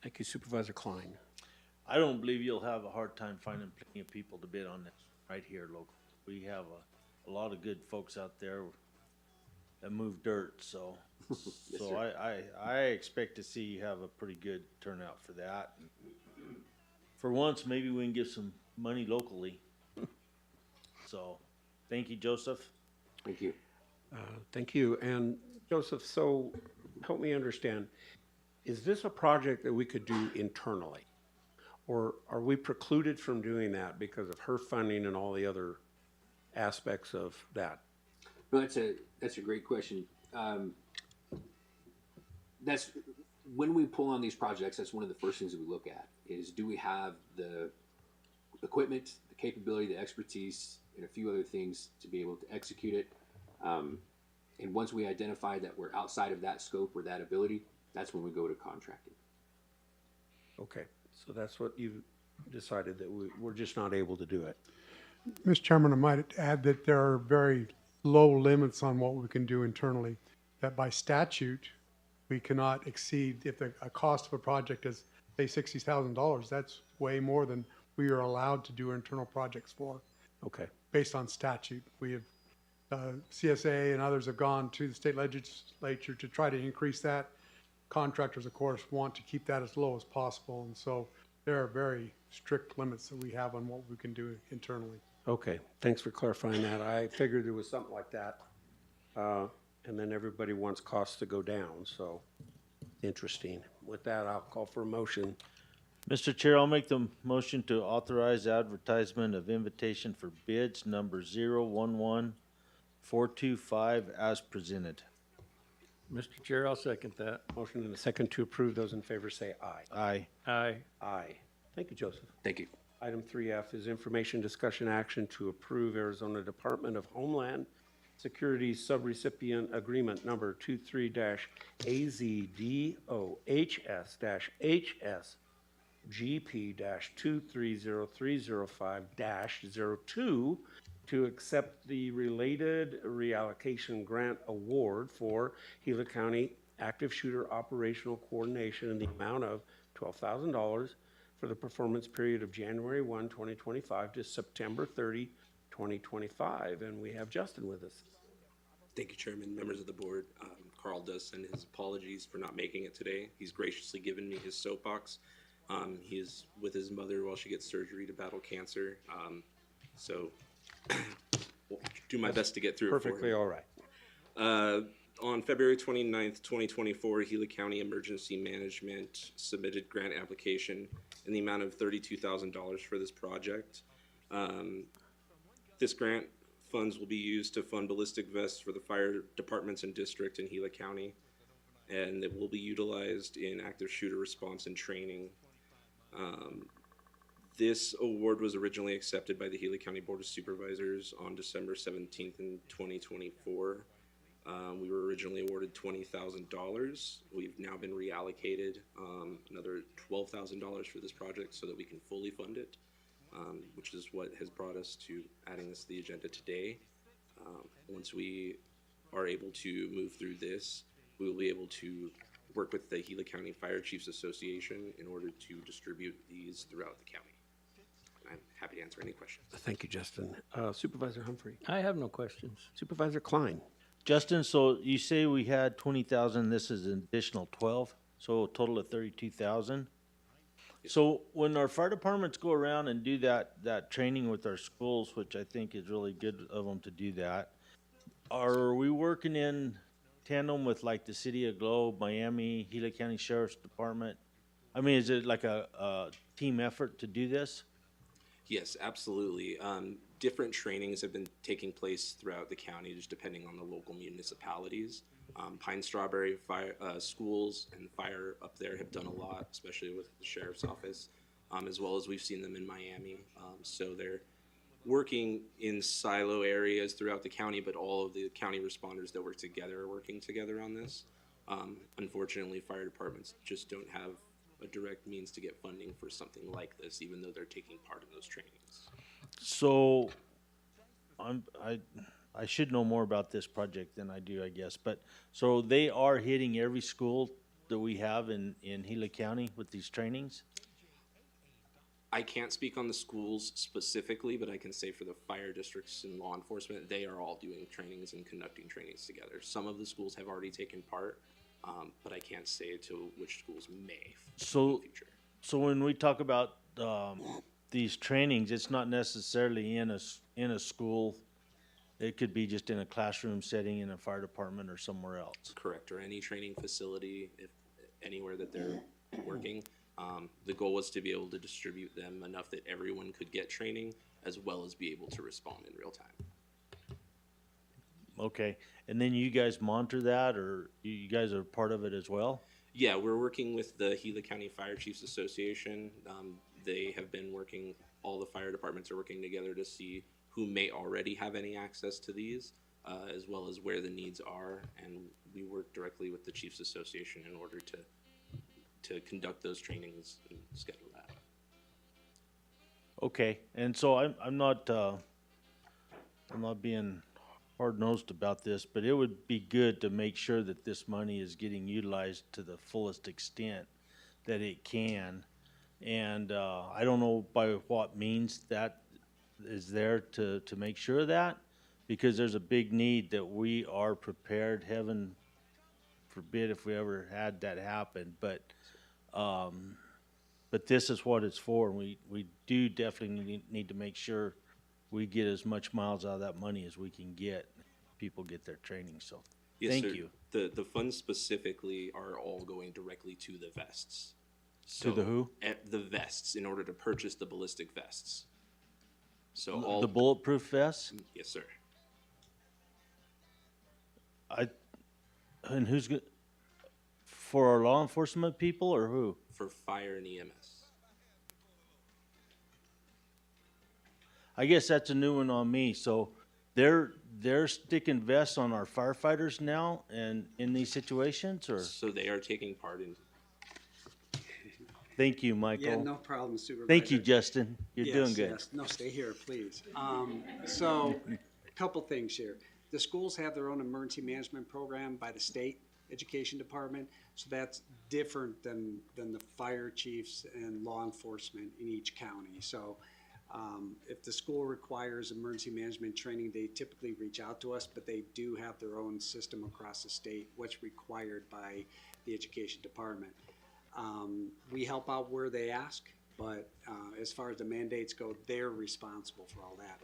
Thank you, Supervisor Klein.
I don't believe you'll have a hard time finding plenty of people to bid on this right here local. We have a lot of good folks out there that move dirt, so so I expect to see you have a pretty good turnout for that. For once, maybe we can get some money locally. So, thank you, Joseph.
Thank you.
Thank you. And Joseph, so help me understand, is this a project that we could do internally? Or are we precluded from doing that because of her funding and all the other aspects of that?
No, that's a great question. That's when we pull on these projects, that's one of the first things that we look at is, do we have the equipment, the capability, the expertise, and a few other things to be able to execute it. And once we identify that we're outside of that scope or that ability, that's when we go to contracting.
Okay, so that's what you decided, that we're just not able to do it.
Mr. Chairman, I might add that there are very low limits on what we can do internally, that by statute, we cannot exceed, if a cost of a project is, say, $60,000, that's way more than we are allowed to do internal projects for.
Okay.
Based on statute. We have, CSA and others have gone to the state legislature to try to increase that. Contractors, of course, want to keep that as low as possible, and so there are very strict limits that we have on what we can do internally.
Okay, thanks for clarifying that. I figured there was something like that. And then everybody wants costs to go down, so interesting. With that, I'll call for a motion.
Mr. Chair, I'll make the motion to authorize advertisement of invitation for bids number 011425 as presented.
Mr. Chair, I'll second that.
Motion and a second to approve. Those in favor say aye.
Aye.
Aye.
Aye. Thank you, Joseph.
Thank you.
Item 3F is information, discussion, action to approve Arizona Department of Homeland Security Subrecipient Agreement Number 23-AZDOHS-HS GP-230305-02 to accept the related reallocation grant award for Gila County Active Shooter Operational Coordination in the amount of $12,000 for the performance period of January 1, 2025 to September 30, 2025. And we have Justin with us.
Thank you, Chairman, members of the board. Carl does send his apologies for not making it today. He's graciously given me his soapbox. He is with his mother while she gets surgery to battle cancer. So we'll do my best to get through
Perfectly
it for him.
all right.
On February 29th, 2024, Gila County Emergency Management submitted grant application in the amount of $32,000 for this project. This grant funds will be used to fund ballistic vests for the fire departments and district in Gila County, and it will be utilized in active shooter response and training. This award was originally accepted by the Gila County Board of Supervisors on December 17th in 2024. We were originally awarded $20,000. We've now been reallocated another $12,000 for this project so that we can fully fund it, which is what has brought us to adding this to the agenda today. Once we are able to move through this, we will be able to work with the Gila County Fire Chiefs Association in order to distribute these throughout the county. I'm happy to answer any questions.
Thank you, Justin. Supervisor Humphrey.
I have no questions.
Supervisor Klein.
Justin, so you say we had 20,000, this is an additional 12, so a total of 32,000? So when our fire departments go around and do that training with our schools, which I think is really good of them to do that, are we working in tandem with like the City of Globe, Miami, Gila County Sheriff's Department? I mean, is it like a team effort to do this?
Yes, absolutely. Different trainings have been taking place throughout the county, just depending on the local municipalities. Pine Strawberry fire schools and fire up there have done a lot, especially with the sheriff's office, as well as we've seen them in Miami. So they're working in silo areas throughout the county, but all of the county responders that work together are working together on this. Unfortunately, fire departments just don't have a direct means to get funding for something like this, even though they're taking part in those trainings.
So, I should know more about this project than I do, I guess, but, so they are hitting every school that we have in Gila County with these trainings?
I can't speak on the schools specifically, but I can say for the fire districts and law enforcement, they are all doing trainings and conducting trainings together. Some of the schools have already taken part, but I can't say to which schools may in the future.
So when we talk about these trainings, it's not necessarily in a school. It could be just in a classroom setting in a fire department or somewhere else.
Correct, or any training facility, if anywhere that they're working. The goal was to be able to distribute them enough that everyone could get training, as well as be able to respond in real time.
Okay, and then you guys monitor that, or you guys are part of it as well?
Yeah, we're working with the Gila County Fire Chiefs Association. They have been working, all the fire departments are working together to see who may already have any access to these, as well as where the needs are. And we work directly with the Chiefs Association in order to conduct those trainings and schedule that.
Okay, and so I'm not being hard-nosed about this, but it would be good to make sure that this money is getting utilized to the fullest extent that it can. And I don't know by what means that is there to make sure of that, because there's a big need that we are prepared, heaven forbid if we ever had that happen, but this is what it's for. We do definitely need to make sure we get as much miles out of that money as we can get. People get their training, so
Yes,
thank
sir.
you.
The funds specifically are all going directly to the vests.
To the who?
The vests, in order to purchase the ballistic vests. So
The bulletproof vests?
Yes, sir.
And who's good? For our law enforcement people or who?
For fire and EMS.
I guess that's a new one on me. So they're sticking vests on our firefighters now and in these situations, or?
So they are taking part in.
Thank you, Michael.
Yeah, no problem, Supervisor.
Thank you, Justin. You're
Yes,
doing good.
yes. No, stay here, please. So, a couple things here. The schools have their own emergency management program by the state education department, so that's different than the fire chiefs and law enforcement in each county. So, if the school requires emergency management training, they typically reach out to us, but they do have their own system across the state, what's required by the education department. We help out where they ask, but as far as the mandates go, they're responsible for all that.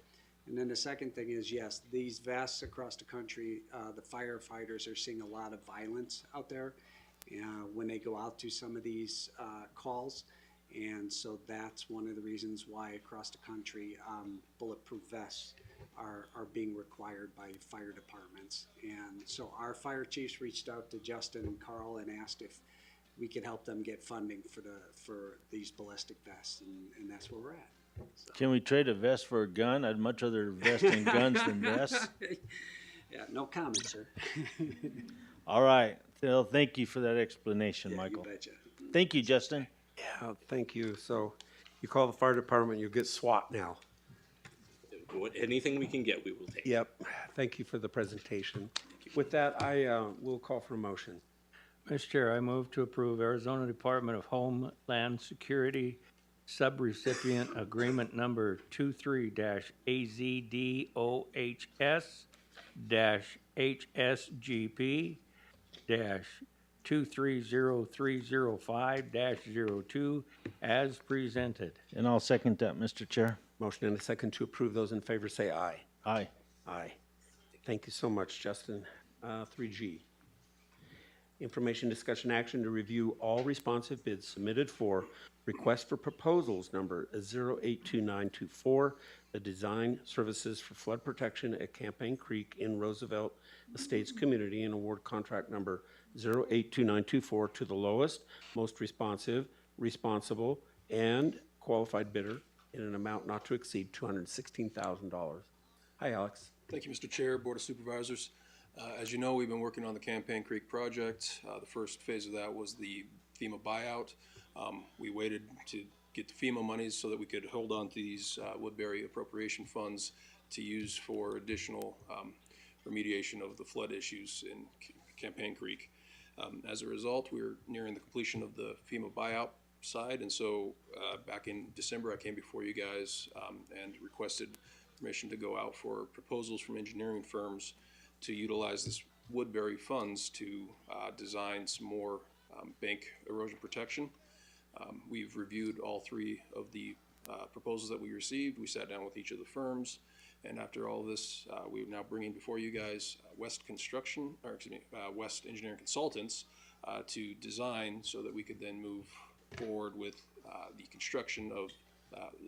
And then the second thing is, yes, these vests across the country, the firefighters are seeing a lot of violence out there when they go out to some of these calls. And so that's one of the reasons why across the country bulletproof vests are being required by fire departments. And so our fire chiefs reached out to Justin and Carl and asked if we could help them get funding for these ballistic vests, and that's where we're at. So.
Can we trade a vest for a gun? I'd much rather invest in guns than vests.
Yeah, no comment, sir.
All right. Well, thank you for that explanation,
Yeah,
Michael.
you betcha.
Thank you, Justin.
Yeah, thank you. So you call the fire department, you'll get SWAT now.
Anything we can get, we will take.
Yep. Thank you for the presentation. With that, I will call for a motion.
Mr. Chair, I move to approve Arizona Department of Homeland Security Subrecipient Agreement Number 23-AZDOHS HSGP 230305-02 as presented.
And I'll second that, Mr. Chair.
Motion and a second to approve. Those in favor say aye.
Aye.
Aye. Thank you so much, Justin. 3G. Information, discussion, action to review all responsive bids submitted for request for proposals number 082924, the design services for flood protection at Campaign Creek in Roosevelt Estates Community, and award contract number 082924 to the lowest, most responsive, responsible, and qualified bidder in an amount not to exceed $216,000. Hi, Alex.
Thank you, Mr. Chair, Board of Supervisors. As you know, we've been working on the Campaign Creek project. The first phase of that was the FEMA buyout. We waited to get the FEMA monies so that we could hold on to these Woodbury appropriation funds to use for additional remediation of the flood issues in Campaign Creek. As a result, we're nearing the completion of the FEMA buyout side, and so back in December, I came before you guys and requested permission to go out for proposals from engineering firms to utilize this Woodbury funds to design some more bank erosion protection. We've reviewed all three of the proposals that we received. We sat down with each of the firms, and after all this, we're now bringing before you guys West Engineering Consultants to design so that we could then move forward with the construction of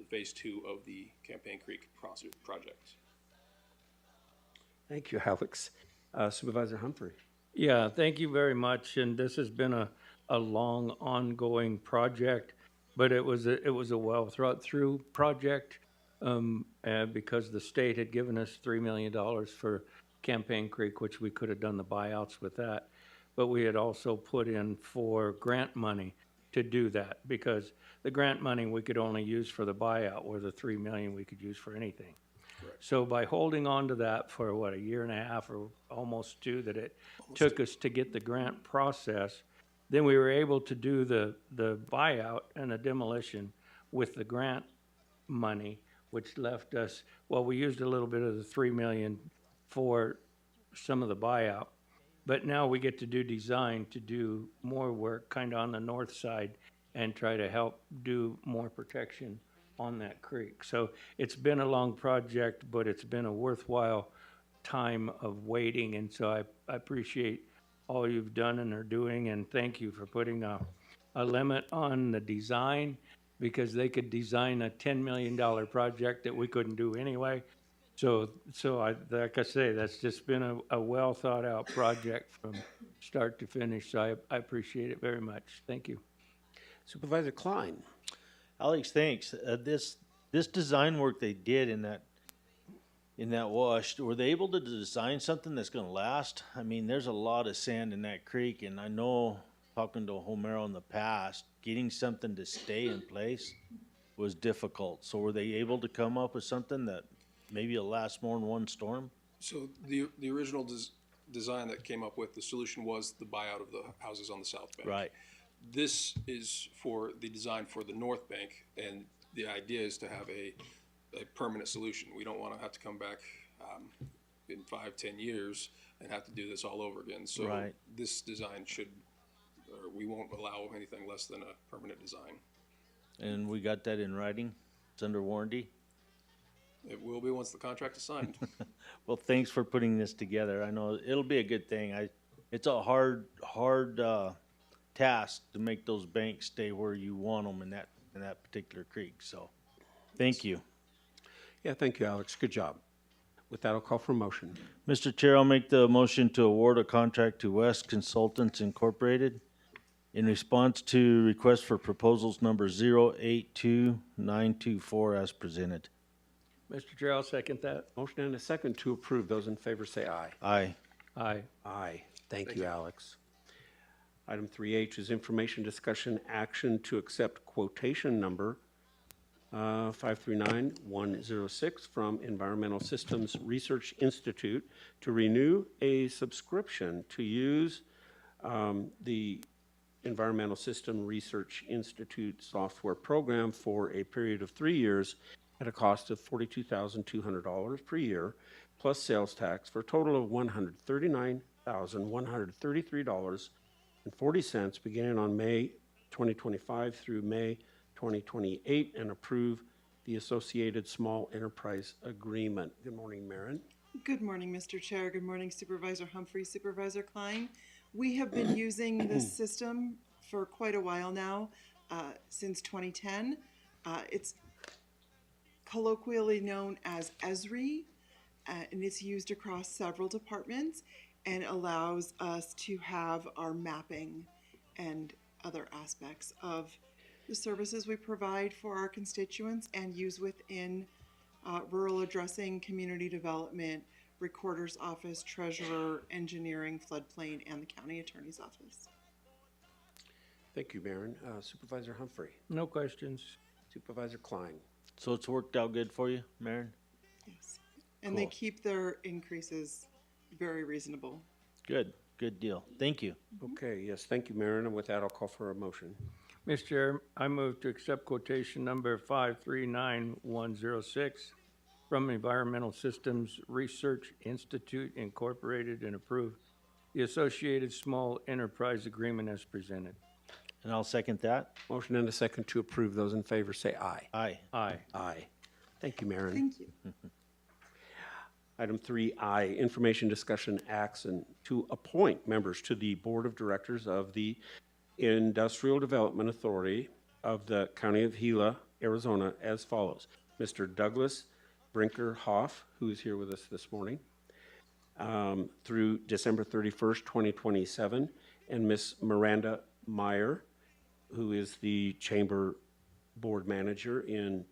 phase 2 of the Campaign Creek project.
Thank you, Alex. Supervisor Humphrey.
Yeah, thank you very much. And this has been a long ongoing project, but it was a well thought through project because the state had given us $3 million for Campaign Creek, which we could have done the buyouts with that. But we had also put in for grant money to do that because the grant money we could only use for the buyout, where the $3 million we could use for anything. Correct. So by holding on to that for what, a year and a half or almost two that it took us to get the grant process, then we were able to do the buyout and the demolition with the grant money, which left us, well, we used a little bit of the $3 million for some of the buyout, but now we get to do design to do more work kind of on the north side and try to help do more protection on that creek. So it's been a long project, but it's been a worthwhile time of waiting, and so I appreciate all you've done and are doing, and thank you for putting a limit on the design, because they could design a $10 million project that we couldn't do anyway. So like I say, that's just been a well thought out project from start to finish. So I appreciate it very much. Thank you.
Supervisor Klein.
Alex, thanks. This design work they did in that wash, were they able to design something that's going to last? I mean, there's a lot of sand in that creek, and I know, talking to Homero in the past, getting something to stay in place was difficult. So were they able to come up with something that maybe will last more than one storm?
So the original design that came up with, the solution was the buyout of the houses on the south bank.
Right.
This is for the design for the north bank, and the idea is to have a permanent solution. We don't want to have to come back in 5-10 years and have to do this all over again. So
right.
This design we won't allow anything less than a permanent design.
And we got that in writing? It's under warranty?
It will be once the contract is signed.
Well, thanks for putting this together. I know it'll be a good thing. It's a hard task to make those banks stay where you want them in that particular creek. So, thank you.
Yeah, thank you, Alex. Good job. With that, I'll call for a motion.
Mr. Chair, I'll make the motion to award a contract to West Consultants Incorporated in response to request for proposals number 082924 as presented.
Mr. Chair, I'll second that.
Motion and a second to approve. Those in favor say aye.
Aye.
Aye.
Aye. Thank you, Alex. Item 3H is information, discussion, action to accept quotation number 539106 from Environmental Systems Research Institute to renew a subscription to use the Environmental System Research Institute software program for a period of 3 years at a cost of $42,200 per year, plus sales tax for a total of $139,133.40 beginning on May 2025 through May 2028, and approve the associated small enterprise agreement. Good morning, Maren.
Good morning, Mr. Chair. Good morning, Supervisor Humphrey, Supervisor Klein. We have been using this system for quite a while now, since 2010. It's colloquially known as ESRI, and it's used across several departments and allows us to have our mapping and other aspects of the services we provide for our constituents and use within rural addressing, community development, recorder's office, treasurer, engineering, floodplain, and the county attorney's office.
Thank you, Maren. Supervisor Humphrey.
No questions.
Supervisor Klein.
So it's worked out good for you, Maren?
Yes. And they
Cool.
keep their increases very reasonable.
Good, good deal. Thank you.
Okay, yes, thank you, Maren. And with that, I'll call for a motion.
Mr. Chair, I move to accept quotation number 539106 from Environmental Systems Research Institute Incorporated and approve the associated small enterprise agreement as presented.
And I'll second that.
Motion and a second to approve. Those in favor say aye.
Aye.
Aye.
Aye. Thank you, Maren.
Thank you.
Item 3I, information discussion acts and to appoint members to the Board of Directors of the Industrial Development Authority of the County of Gila, Arizona, as follows. Mr. Douglas Brinker Hoff, who is here with us this morning, through December 31st, 2027, and Ms. Miranda Meyer, who is the Chamber Board Manager in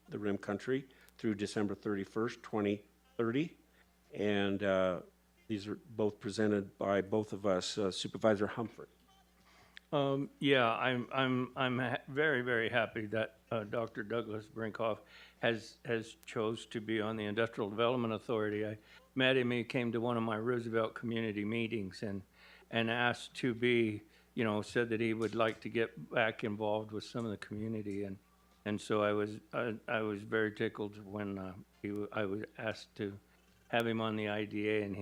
the Rim Country, through December 31st, 2030. And these are both presented by both of us. Supervisor Humphrey.
Yeah, I'm very, very happy that Dr. Douglas Brinkhoff has chose to be on the Industrial Development Authority. I met him, he came to one of my Roosevelt community meetings and asked to be, said that he would like to get back involved with some of the community, and so I was very tickled when I was asked to have him on the IDA, and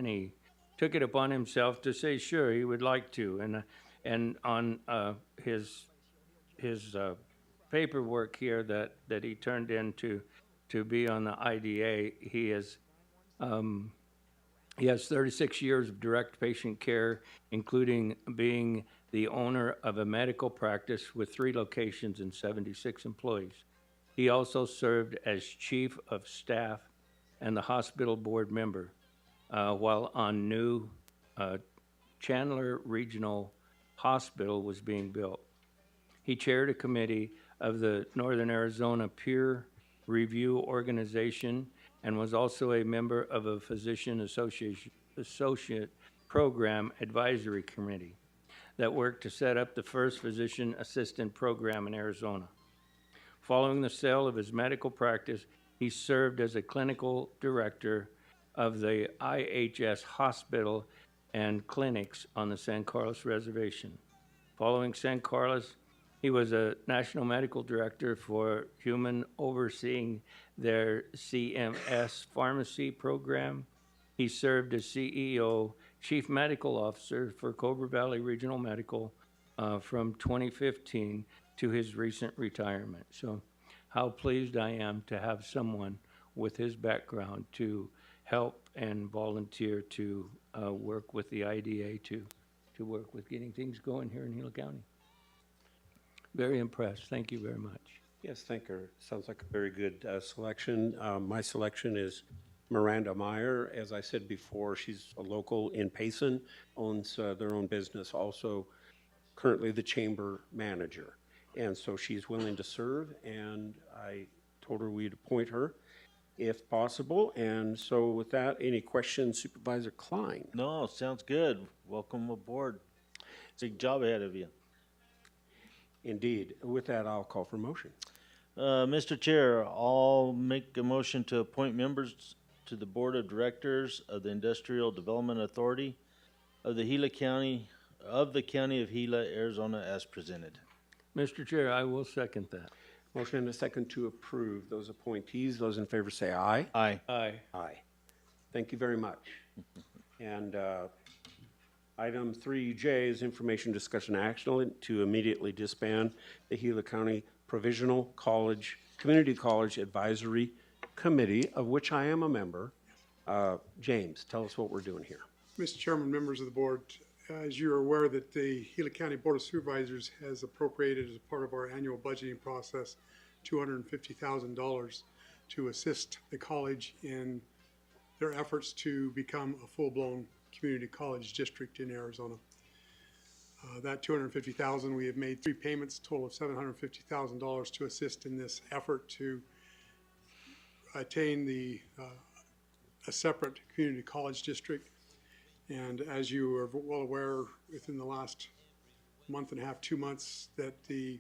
he took it upon himself to say sure he would like to, and on his paperwork here that he turned in to be on the IDA, he has 36 years of direct patient care, including being the owner of a medical practice with 3 locations and 76 employees. He also served as chief of staff and the hospital board member while on new Chandler Regional Hospital was being built. He chaired a committee of the Northern Arizona Peer Review Organization and was also a member of a Physician Associate Program Advisory Committee that worked to set up the first physician assistant program in Arizona. Following the sale of his medical practice, he served as a clinical director of the IHS Hospital and clinics on the San Carlos Reservation. Following San Carlos, he was a national medical director for Human overseeing their CMS pharmacy program. He served as CEO, Chief Medical Officer for Cobra Valley Regional Medical from 2015 to his recent retirement. So how pleased I am to have someone with his background to help and volunteer to work with the IDA to work with getting things going here in Gila County. Very impressed. Thank you very much.
Yes, thank you. Sounds like a very good selection. My selection is Miranda Meyer. As I said before, she's a local in Payson, owns their own business, also currently the chamber manager. And so she's willing to serve, and I told her we'd appoint her if possible. And so with that, any questions, Supervisor Klein?
No, sounds good. Welcome aboard. Big job ahead of you.
Indeed. With that, I'll call for motion.
Mr. Chair, I'll make a motion to appoint members to the Board of Directors of the Industrial Development Authority of the County of Gila, Arizona, as presented.
Mr. Chair, I will second that.
Motion and a second to approve those appointees. Those in favor say aye.
Aye.
Aye.
Aye. Thank you very much. And item 3J is information, discussion, action to immediately disband the Gila County Provisional College, Community College Advisory Committee, of which I am a member. James, tell us what we're doing here.
Mr. Chairman, members of the board, as you're aware that the Gila County Board of Supervisors has appropriated as part of our annual budgeting process $250,000 to assist the college in their efforts to become a full-blown community college district in Arizona. That $250,000, we have made 3 payments, total of $750,000 to assist in this effort to attain a separate community college district. And as you are well aware, within the last month and a half, 2 months, that the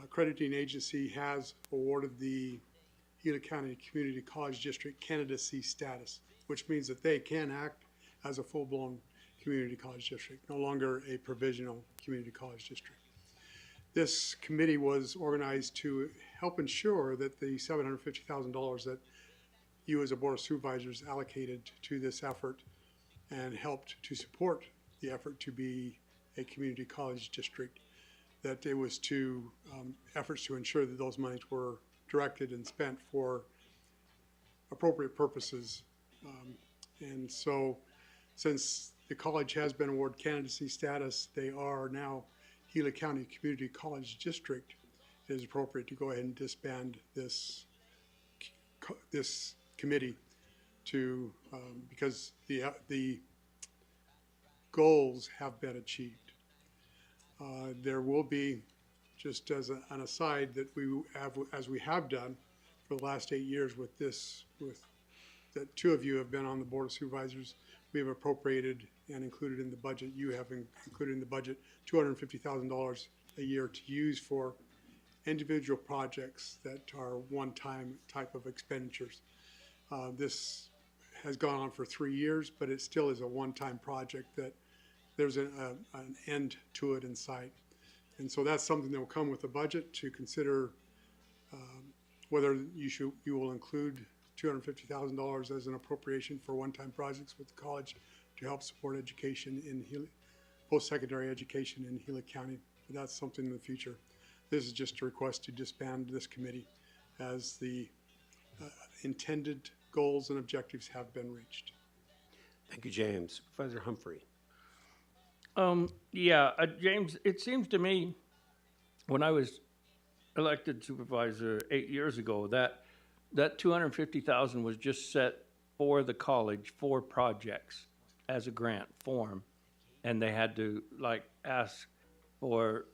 accrediting agency has awarded the Gila County Community College District candidacy status, which means that they can act as a full-blown community college district, no longer a provisional community college district. This committee was organized to help ensure that the $750,000 that you as a Board of Supervisors allocated to this effort and helped to support the effort to be a community college district, that it was to efforts to ensure that those monies were directed and spent for appropriate purposes. And so since the college has been awarded candidacy status, they are now Gila County Community College District. It is appropriate to go ahead and disband this committee to because the goals have been achieved. There will be, just as an aside, that we have, as we have done for the last 8 years with this, that 2 of you have been on the Board of Supervisors, we have appropriated and included in the budget, you have included in the budget $250,000 a year to use for individual projects that are one-time type of expenditures. This has gone on for 3 years, but it still is a one-time project that there's an end to it in sight. And so that's something that will come with the budget to consider whether you will include $250,000 as an appropriation for one-time projects with the college to help support education in post-secondary education in Gila County. But that's something in the future. This is just a request to disband this committee as the intended goals and objectives have been reached.
Thank you, James. Supervisor Humphrey.
James, it seems to me when I was elected supervisor 8 years ago that $250,000 was just set for the college for projects as a grant form, and they had to ask for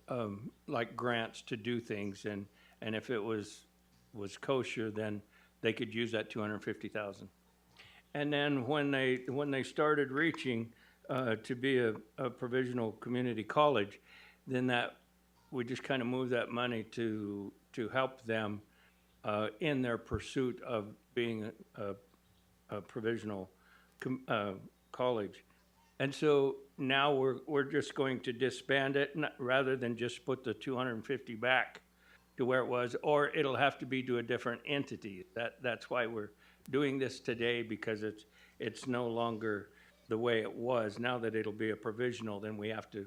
grants to do things, and if it was kosher, then they could use that $250,000. And then when they started reaching to be a provisional community college, then we just kind of moved that money to help them in their pursuit of being a provisional college. And so now we're just going to disband it rather than just put the $250 back to where it was, or it'll have to be to a different entity. That's why we're doing this today, because it's no longer the way it was. Now that it'll be a provisional, then we have to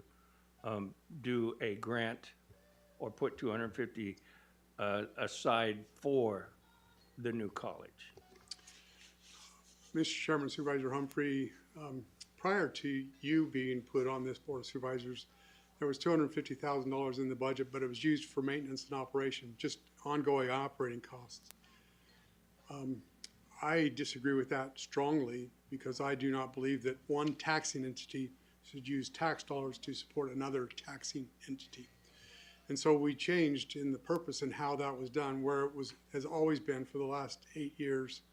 do a grant or put $250 aside for the new college.
Mr. Chairman, Supervisor Humphrey, prior to you being put on this Board of Supervisors, there was $250,000 in the budget, but it was used for maintenance and operation, just ongoing operating costs. I disagree with that strongly, because I do not believe that one taxing entity should use tax dollars to support another taxing entity. And so we changed in the purpose and how that was done, where it has always been for the last 8 years,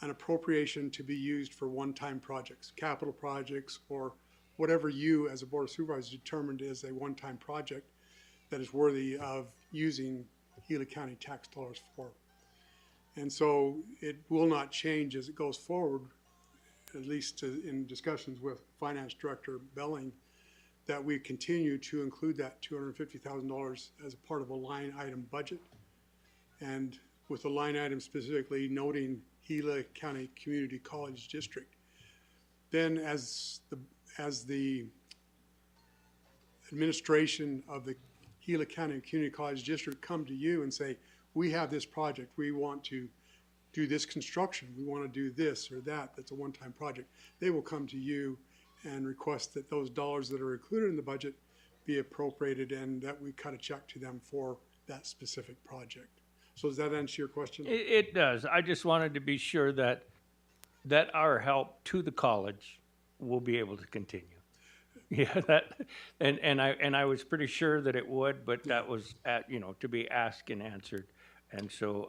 an appropriation to be used for one-time projects, capital projects, or whatever you as a Board of Supervisors determined is a one-time project that is worthy of using Gila County tax dollars for. And so it will not change as it goes forward, at least in discussions with Finance Director Belling, that we continue to include that $250,000 as a part of a line item budget. And with the line item specifically noting Gila County Community College District. Then as the administration of the Gila County Community College District come to you and say, we have this project, we want to do this construction, we want to do this or that, that's a one-time project, they will come to you and request that those dollars that are included in the budget be appropriated and that we cut a check to them for that specific project. So does that answer your question?
It does. I just wanted to be sure that our help to the college will be able to continue. Yeah, and I was pretty sure that it would, but that was to be asked and answered. And so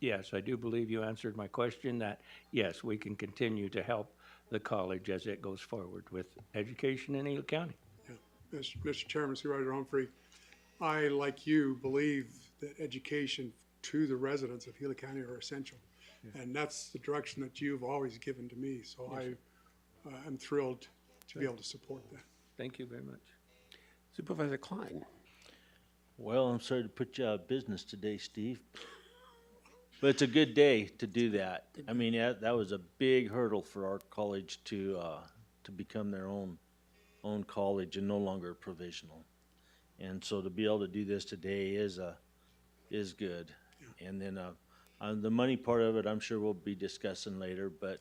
yes, I do believe you answered my question that yes, we can continue to help the college as it goes forward with education in Gila County.
Yeah. Mr. Chairman, Supervisor Humphrey, I, like you, believe that education to the residents of Gila County are essential. Yeah. And that's the direction that you've always given to me. So yes, I'm thrilled to be able to support that.
Thank you very much.
Supervisor Klein.
Well, I'm sorry to put you out of business today, Steve. But it's a good day to do that. I mean, that was a big hurdle for our college to become their own college and no longer provisional. And so to be able to do this today is good. Yeah. And then the money part of it, I'm sure we'll be discussing later. But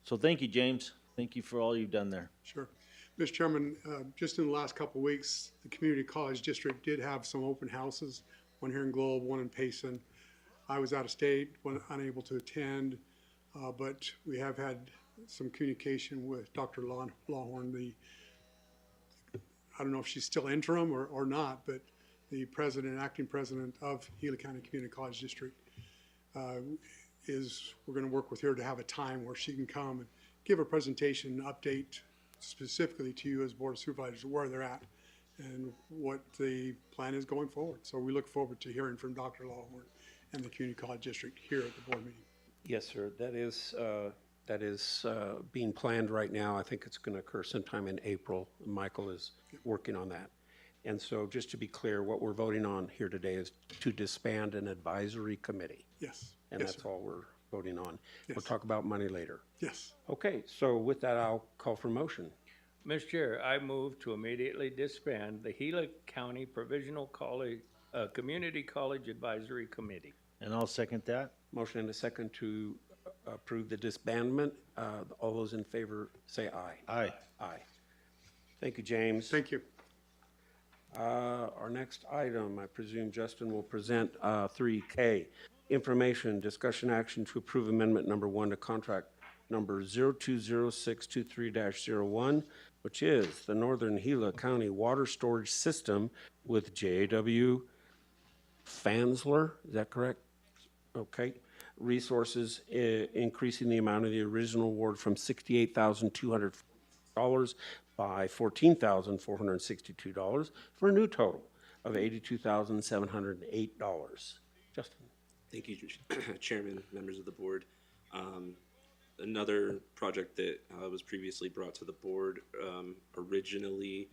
so thank you, James. Thank you for all you've done there.
Sure. Mr. Chairman, just in the last couple of weeks, the Community College District did have some open houses, one here in Globe, one in Payson. I was out of state, unable to attend, but we have had some communication with Dr. Lawhorn, I don't know if she's still interim or not, but the acting president of Gila County Community College District we're going to work with her to have a time where she can come and give a presentation, update specifically to you as Board of Supervisors where they're at and what the plan is going forward. So we look forward to hearing from Dr. Lawhorn and the Community College District here at the board meeting.
Yes, sir. That is being planned right now. I think it's going to occur sometime in April. Michael is working on that. And so just to be clear, what we're voting on here today is to disband an advisory committee.
Yes.
And
yes,
that's
sir.
all we're voting on.
Yes.
We'll talk about money later.
Yes.
Okay, so with that, I'll call for motion.
Mr. Chair, I move to immediately disband the Gila County Provisional College, Community College Advisory Committee.
And I'll second that.
Motion and a second to approve the disbandment. All those in favor say aye.
Aye.
Aye. Thank you, James.
Thank you.
Our next item, I presume Justin will present 3K. Information, discussion action to approve amendment number 1 to contract number 020623-01, which is the Northern Gila County Water Storage System with JAW Fansler. Is that correct? Okay. Resources, increasing the amount of the original award from $68,200 by $14,462 for a new total of $82,708. Justin.
Thank you, Chairman, members of the board. Another project that was previously brought to the board, originally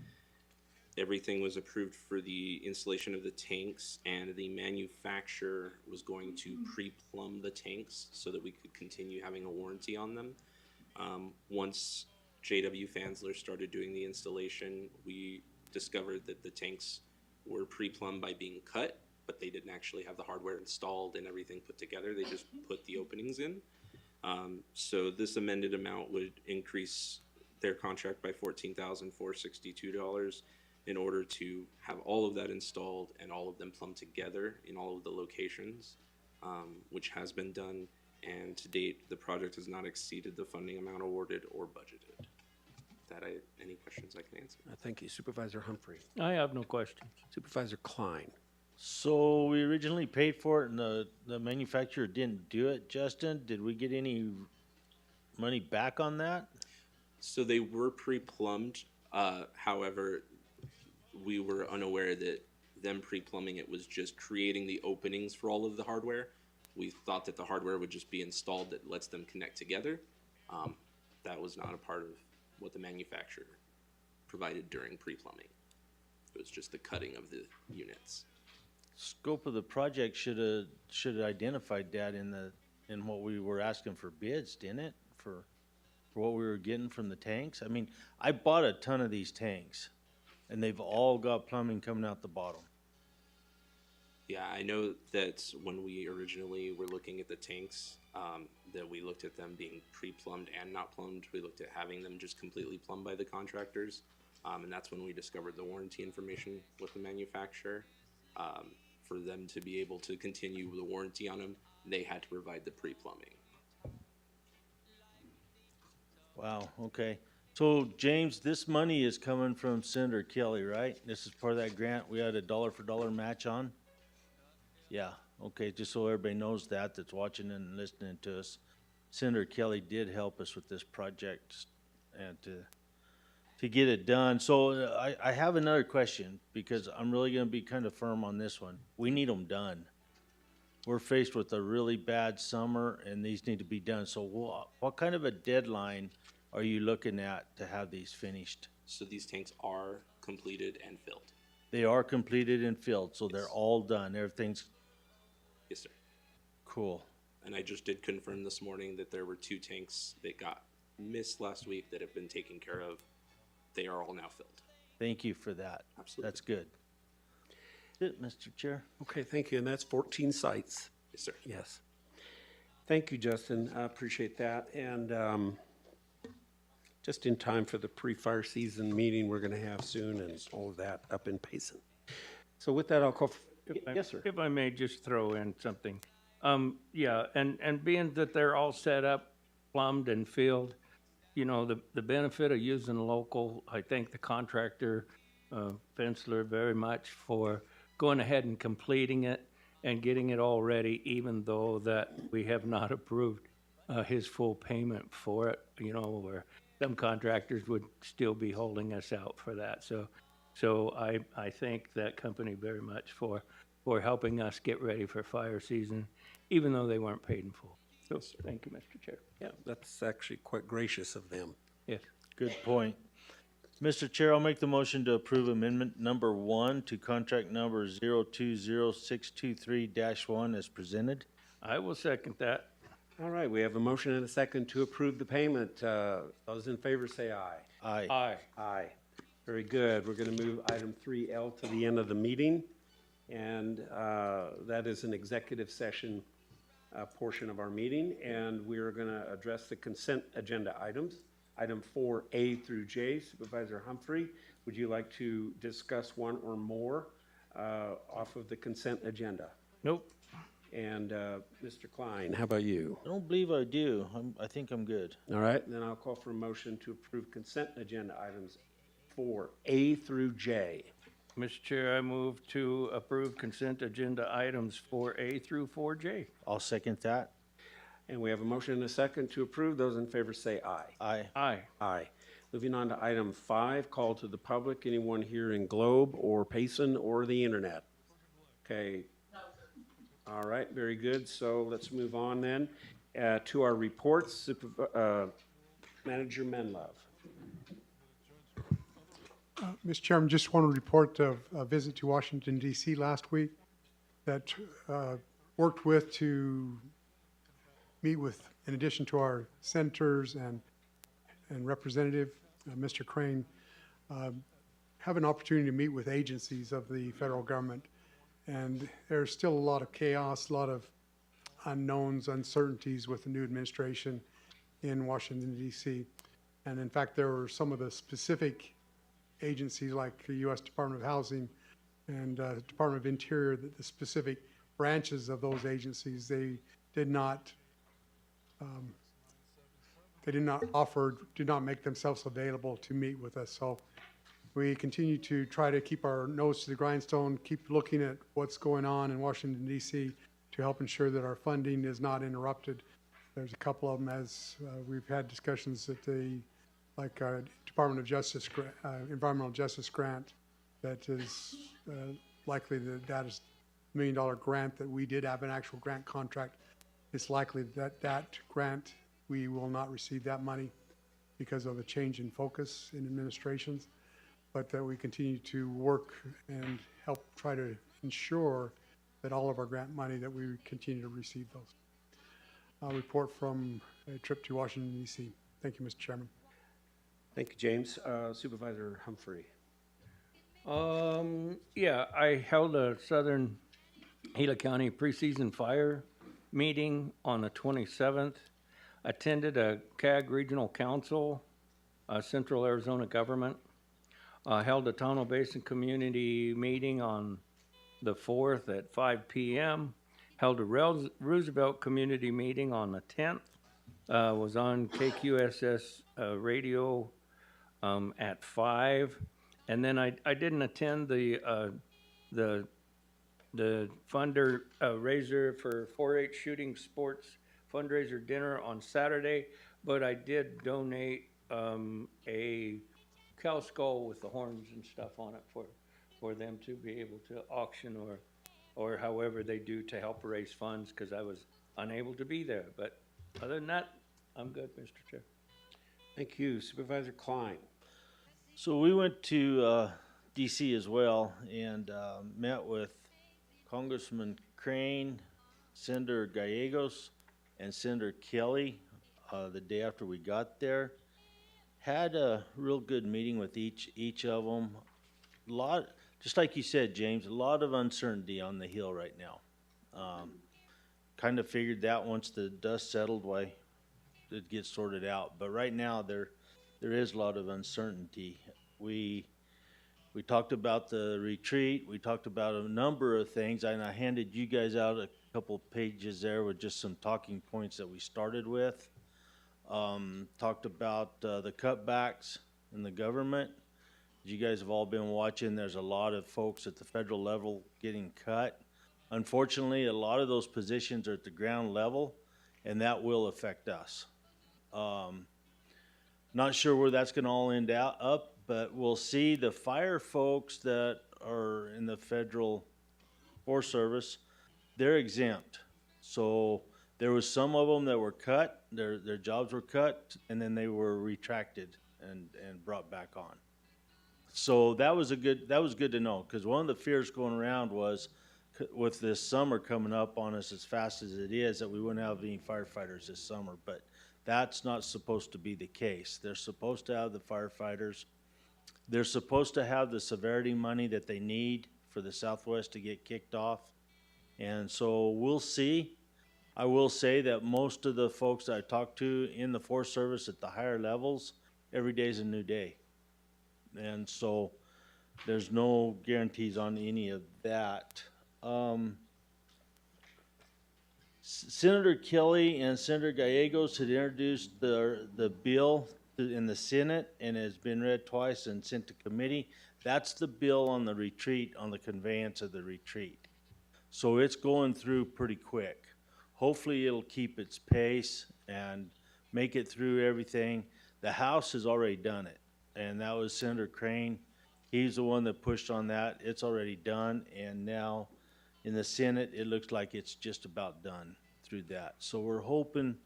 everything was approved for the installation of the tanks, and the manufacturer was going to pre-plumb the tanks so that we could continue having a warranty on them. Once JW Fansler started doing the installation, we discovered that the tanks were pre-plumbed by being cut, but they didn't actually have the hardware installed and everything put together. They just put the openings in. So this amended amount would increase their contract by $14,462 in order to have all of that installed and all of them plumbed together in all of the locations, which has been done. And to date, the project has not exceeded the funding amount awarded or budgeted. Any questions I can answer?
Thank you. Supervisor Humphrey.
I have no questions.
Supervisor Klein.
So we originally paid for it and the manufacturer didn't do it, Justin. Did we get any money back on that?
So they were pre-plumbed. However, we were unaware that them pre-plumbing it was just creating the openings for all of the hardware. We thought that the hardware would just be installed that lets them connect together. That was not a part of what the manufacturer provided during pre-plumbing. It was just the cutting of the units.
Scope of the project should have identified that in in what we were asking for bids, didn't it? For what we were getting from the tanks? I mean, I bought a ton of these tanks, and they've all got plumbing coming out the bottom.
Yeah, I know that when we originally were looking at the tanks, that we looked at them being pre-plumbed and not plumbed. We looked at having them just completely plumbed by the contractors. And that's when we discovered the warranty information with the manufacturer. For them to be able to continue the warranty on them, they had to provide the pre-plumbing.
Wow, okay. So, James, this money is coming from Senator Kelly, right? This is part of that grant we had a dollar for dollar match on? Yeah, okay, just so everybody knows that, that's watching and listening to us. Senator Kelly did help us with this project and to get it done. So I have another question, because I'm really gonna be kind of firm on this one. We need them done. We're faced with a really bad summer, and these need to be done. So what kind of a deadline are you looking at to have these finished?
So these tanks are completed and filled.
They are completed and filled, so they're all done. Everything's
Yes, sir.
cool.
And I just did confirm this morning that there were 2 tanks that got missed last week that have been taken care of. They are all now filled.
Thank you for that.
Absolutely.
That's good. That's it, Mr. Chair.
Okay, thank you, and that's 14 sites.
Yes, sir.
Yes. Thank you, Justin. I appreciate that. And just in time for the pre-fire season meeting we're going to have soon and all of that up in Payson. So with that, I'll call. Yes, sir.
If I may just throw in something. Yeah, and being that they're all set up, plumbed and filled, you know, the benefit of using local, I thank the contractor, Fensler, very much for going ahead and completing it and getting it all ready, even though that we have not approved his full payment for it, you know, where some contractors would still be holding us out for that. So I thank that company very much for helping us get ready for fire season, even though they weren't paid in full. So thank you, Mr. Chair.
Yeah, that's actually quite gracious of them.
Yes.
Good point. Mr. Chair, I'll make the motion to approve amendment number 1 to contract number 020623-1 as presented.
I will second that.
All right, we have a motion and a second to approve the payment. Those in favor say aye.
Aye.
Aye.
Aye. Very good. We're going to move item 3L to the end of the meeting. And that is an executive session portion of our meeting. And we are going to address the consent agenda items. Item 4A through J. Supervisor Humphrey, would you like to discuss one or more off of the consent agenda?
Nope.
And Mr. Klein, how about you?
I don't believe I do. I think I'm good.
All right, then I'll call for a motion to approve consent agenda items 4A through J.
Mr. Chair, I move to approve consent agenda items 4A through 4J.
I'll second that.
And we have a motion and a second to approve. Those in favor say aye.
Aye.
Aye.
Aye. Moving on to item 5, call to the public. Anyone here in Globe or Payson or the internet? Okay. All right, very good. So let's move on then to our reports. Manager Menlove.
Mr. Chairman, just want to report a visit to Washington, D.C. last week that worked with to meet with, in addition to our senators and representative, Mr. Crane, have an opportunity to meet with agencies of the federal government. And there's still a lot of chaos, a lot of unknowns, uncertainties with the new administration in Washington, D.C. And in fact, there were some of the specific agencies like the U.S. Department of Housing and Department of Interior, the specific branches of those agencies, they did not make themselves available to meet with us. So we continue to try to keep our nose to the grindstone, keep looking at what's going on in Washington, D.C. to help ensure that our funding is not interrupted. There's a couple of them, as we've had discussions at the Department of Justice, Environmental Justice Grant, that is likely that is $1 million grant that we did have an actual grant contract. It's likely that that grant, we will not receive that money because of a change in focus in administrations, but that we continue to work and help try to ensure that all of our grant money, that we continue to receive those. report from a trip to Washington DC. Thank you, Mr. Chairman.
Thank you, James. Supervisor Humphrey.
Yeah, I held a Southern Gila County preseason fire meeting on the 27th. Attended a CAG Regional Council, Central Arizona Government. Held a Tonto Basin Community meeting on the 4th at 5 p.m. Held a Roosevelt Community meeting on the 10th. Was on KQSS radio at 5. And then I didn't attend the funder raiser for 4-H shooting sports fundraiser dinner on Saturday, but I did donate a cow skull with the horns and stuff on it for them to be able to auction or however they do to help raise funds, because I was unable to be there. But other than that, I'm good, Mr. Chair.
Thank you. Supervisor Klein.
So we went to DC as well and met with Congressman Crane, Senator Gallegos, and Senator Kelly the day after we got there. Had a real good meeting with each of them. Just like you said, James, a lot of uncertainty on the Hill right now. Kind of figured that once the dust settled, why it'd get sorted out. But right now there is a lot of uncertainty. We talked about the retreat. We talked about a number of things, and I handed you guys out a couple pages there with just some talking points that we started with. Talked about the cutbacks in the government. As you guys have all been watching, there's a lot of folks at the federal level getting cut. Unfortunately, a lot of those positions are at the ground level, and that will affect us. Not sure where that's going to all end up, but we'll see. The fire folks that are in the federal Forest Service, they're exempt. So there was some of them that were cut, their jobs were cut, and then they were retracted and brought back on. So that was good to know, because one of the fears going around was, with this summer coming up on us as fast as it is, that we wouldn't have any firefighters this summer. But that's not supposed to be the case. They're supposed to have the firefighters. They're supposed to have the severity money that they need for the Southwest to get kicked off. And so we'll see. I will say that most of the folks that I talk to in the Forest Service at the higher levels, every day is a new day. And so there's no guarantees on any of that. Senator Kelly and Senator Gallegos had introduced the bill in the Senate, and has been read twice and sent to committee. That's the bill on the retreat, on the conveyance of the retreat. So it's going through pretty quick. Hopefully it'll keep its pace and make it through everything. The House has already done it, and that was Senator Crane. He's the one that pushed on that. It's already done, and now in the Senate, it looks like it's just about done through that. So we're hoping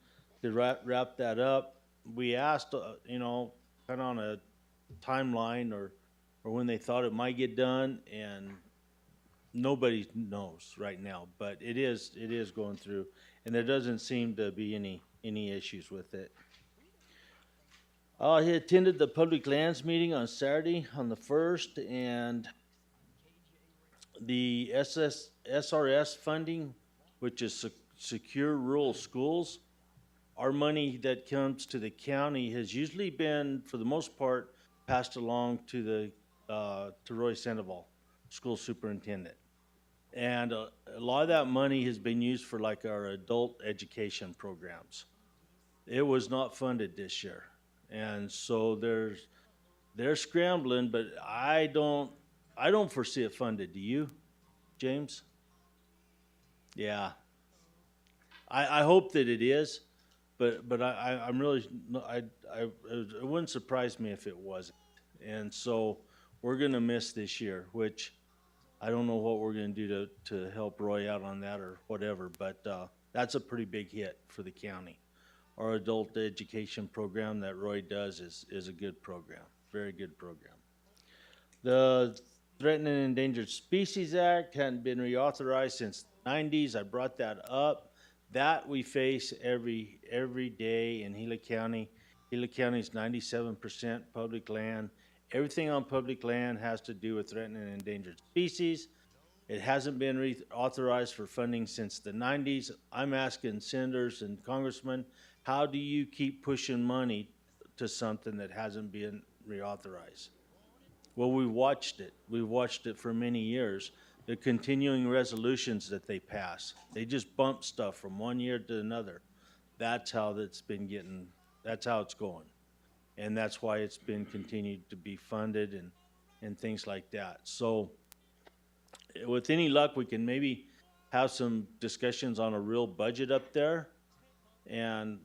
to wrap that up. We asked, kind of on a timeline or when they thought it might get done, and nobody knows right now. But it is going through, and there doesn't seem to be any issues with it. He attended the public lands meeting on Saturday on the 1st, and the SRS funding, which is Secure Rural Schools, our money that comes to the county has usually been, for the most part, passed along to Roy Sandoval, school superintendent. And a lot of that money has been used for like our adult education programs. It was not funded this year. And so they're scrambling, but I don't foresee it funded. Do you, James? Yeah. I hope that it is, but I'm really, it wouldn't surprise me if it wasn't. And so we're going to miss this year, which I don't know what we're going to do to help Roy out on that or whatever, but that's a pretty big hit for the county. Our adult education program that Roy does is a good program, very good program. The Threatened and Endangered Species Act hadn't been reauthorized since the 90s. I brought that up. That we face every day in Gila County. Gila County is 97% public land. Everything on public land has to do with threatened and endangered species. It hasn't been reauthorized for funding since the 90s. I'm asking senators and congressmen, how do you keep pushing money to something that hasn't been reauthorized? Well, we watched it. We watched it for many years. The continuing resolutions that they pass, they just bump stuff from one year to another. That's how that's how it's going. And that's why it's been continued to be funded and things like that. So with any luck, we can maybe have some discussions on a real budget up there. And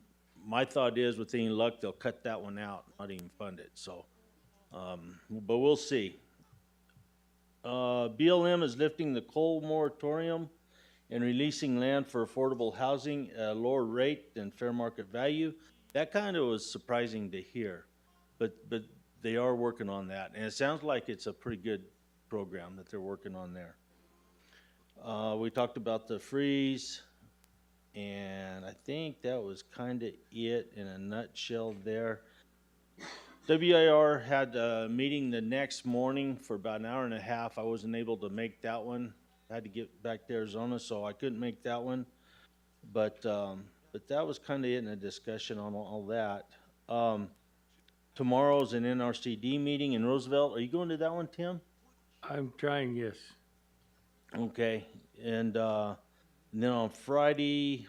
my thought is, with any luck, they'll cut that one out, not even fund it. So, but we'll see. BLM is lifting the coal moratorium and releasing land for affordable housing at a lower rate than fair market value. That kind of was surprising to hear, but they are working on that, and it sounds like it's a pretty good program that they're working on there. We talked about the freeze, and I think that was kind of it in a nutshell there. WIR had a meeting the next morning for about an hour and a half. I wasn't able to make that one. I had to get back to Arizona, so I couldn't make that one. But that was kind of it in a discussion on all that. Tomorrow's an NRCD meeting in Roosevelt. Are you going to that one, Tim?
I'm trying, yes.
Okay, and then on Friday,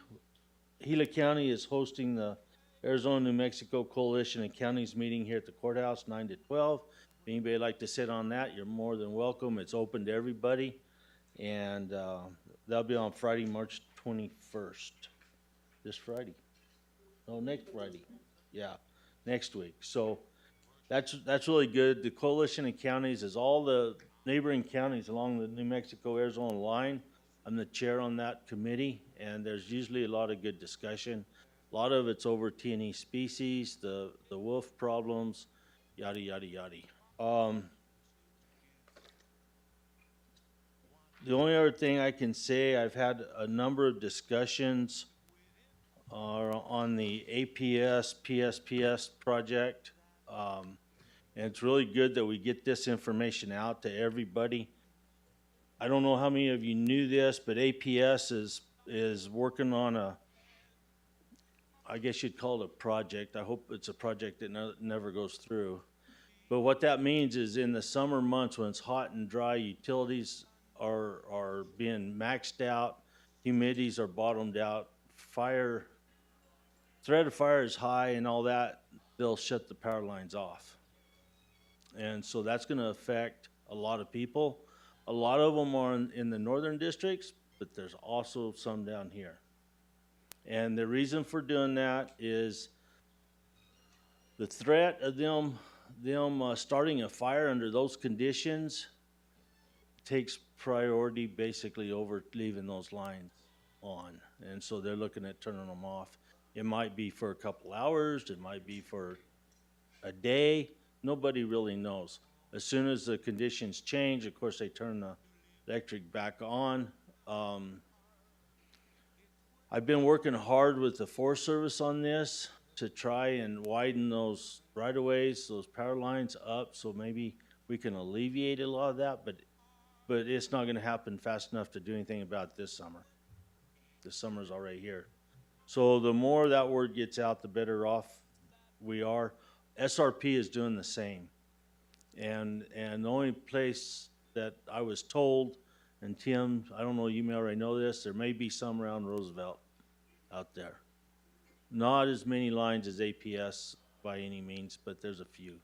Gila County is hosting the Arizona, New Mexico Coalition of Counties meeting here at the courthouse, 9 to 12. If anybody would like to sit on that, you're more than welcome. It's open to everybody. And that'll be on Friday, March 21st. This Friday. No, next Friday. Yeah, next week. So that's really good. The Coalition of Counties is all the neighboring counties along the New Mexico-Arizona line. I'm the chair on that committee, and there's usually a lot of good discussion. A lot of it's over T&E species, the wolf problems, yada, yada, yada. The only other thing I can say, I've had a number of discussions on the APS, PSPS project. And it's really good that we get this information out to everybody. I don't know how many of you knew this, but APS is working on I guess you'd call it a project. I hope it's a project that never goes through. But what that means is in the summer months when it's hot and dry, utilities are being maxed out, humidities are bottomed out, threat of fire is high and all that, they'll shut the power lines off. And so that's going to affect a lot of people. A lot of them are in the northern districts, but there's also some down here. And the reason for doing that is the threat of them starting a fire under those conditions takes priority basically over leaving those lines on. And so they're looking at turning them off. It might be for a couple hours. It might be for a day. Nobody really knows. As soon as the conditions change, of course, they turn the electric back on. I've been working hard with the Forest Service on this to try and widen those right-of-ways, those power lines up, so maybe we can alleviate a lot of that, but it's not going to happen fast enough to do anything about it this summer. This summer's already here. So the more that word gets out, the better off we are. SRP is doing the same. And the only place that I was told, and Tim, I don't know, you may already know this, there may be some around Roosevelt out there. Not as many lines as APS by any means, but there's a few.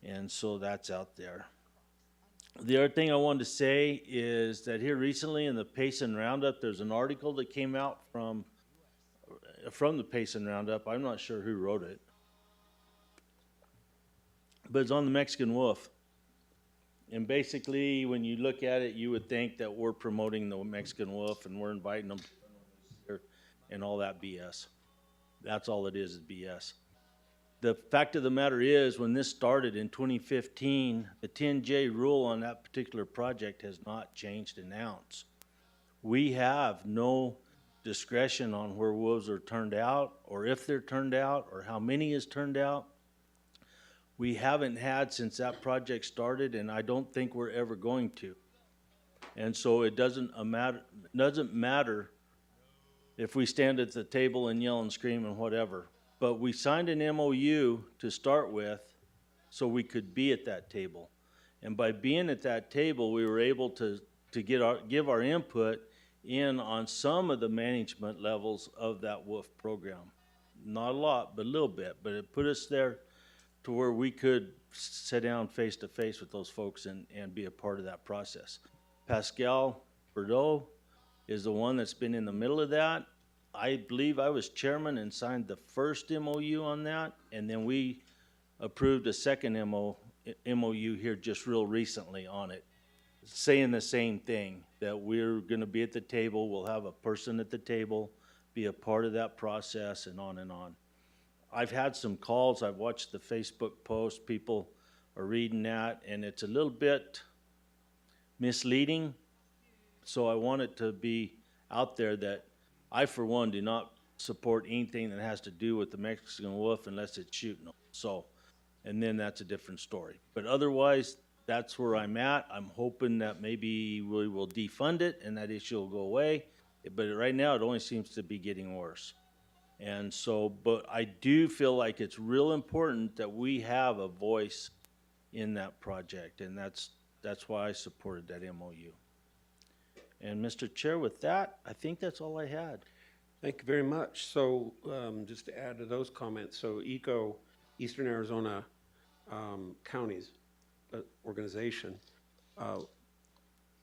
And so that's out there. The other thing I wanted to say is that here recently in the Payson Roundup, there's an article that came out from the Payson Roundup. I'm not sure who wrote it, but it's on the Mexican wolf. And basically, when you look at it, you would think that we're promoting the Mexican wolf and we're inviting them and all that BS. That's all it is BS. The fact of the matter is, when this started in 2015, the 10J rule on that particular project has not changed an ounce. We have no discretion on where wolves are turned out, or if they're turned out, or how many is turned out. We haven't had since that project started, and I don't think we're ever going to. And so it doesn't matter if we stand at the table and yell and scream and whatever. But we signed an MOU to start with so we could be at that table. And by being at that table, we were able to give our input in on some of the management levels of that WOOF program. Not a lot, but a little bit. But it put us there to where we could sit down face to face with those folks and be a part of that process. Pascal Bordeaux is the one that's been in the middle of that. I believe I was chairman and signed the first MOU on that, and then we approved a second MOU here just real recently on it, saying the same thing, that we're gonna be at the table, we'll have a person at the table, be a part of that process, and on and on. I've had some calls, I've watched the Facebook post, people are reading that, and it's a little bit misleading. So I want it to be out there that I, for one, do not support anything that has to do with the Mexican wolf unless it's shooting them. So, and then that's a different story. But otherwise, that's where I'm at. I'm hoping that maybe we will defund it and that issue will go away. But right now, it only seems to be getting worse. And so, but I do feel like it's real important that we have a voice in that project, and that's why I supported that MOU. And Mr. Chair, with that, I think that's all I had.
Thank you very much. So just to add to those comments, so ECO, Eastern Arizona Counties organization,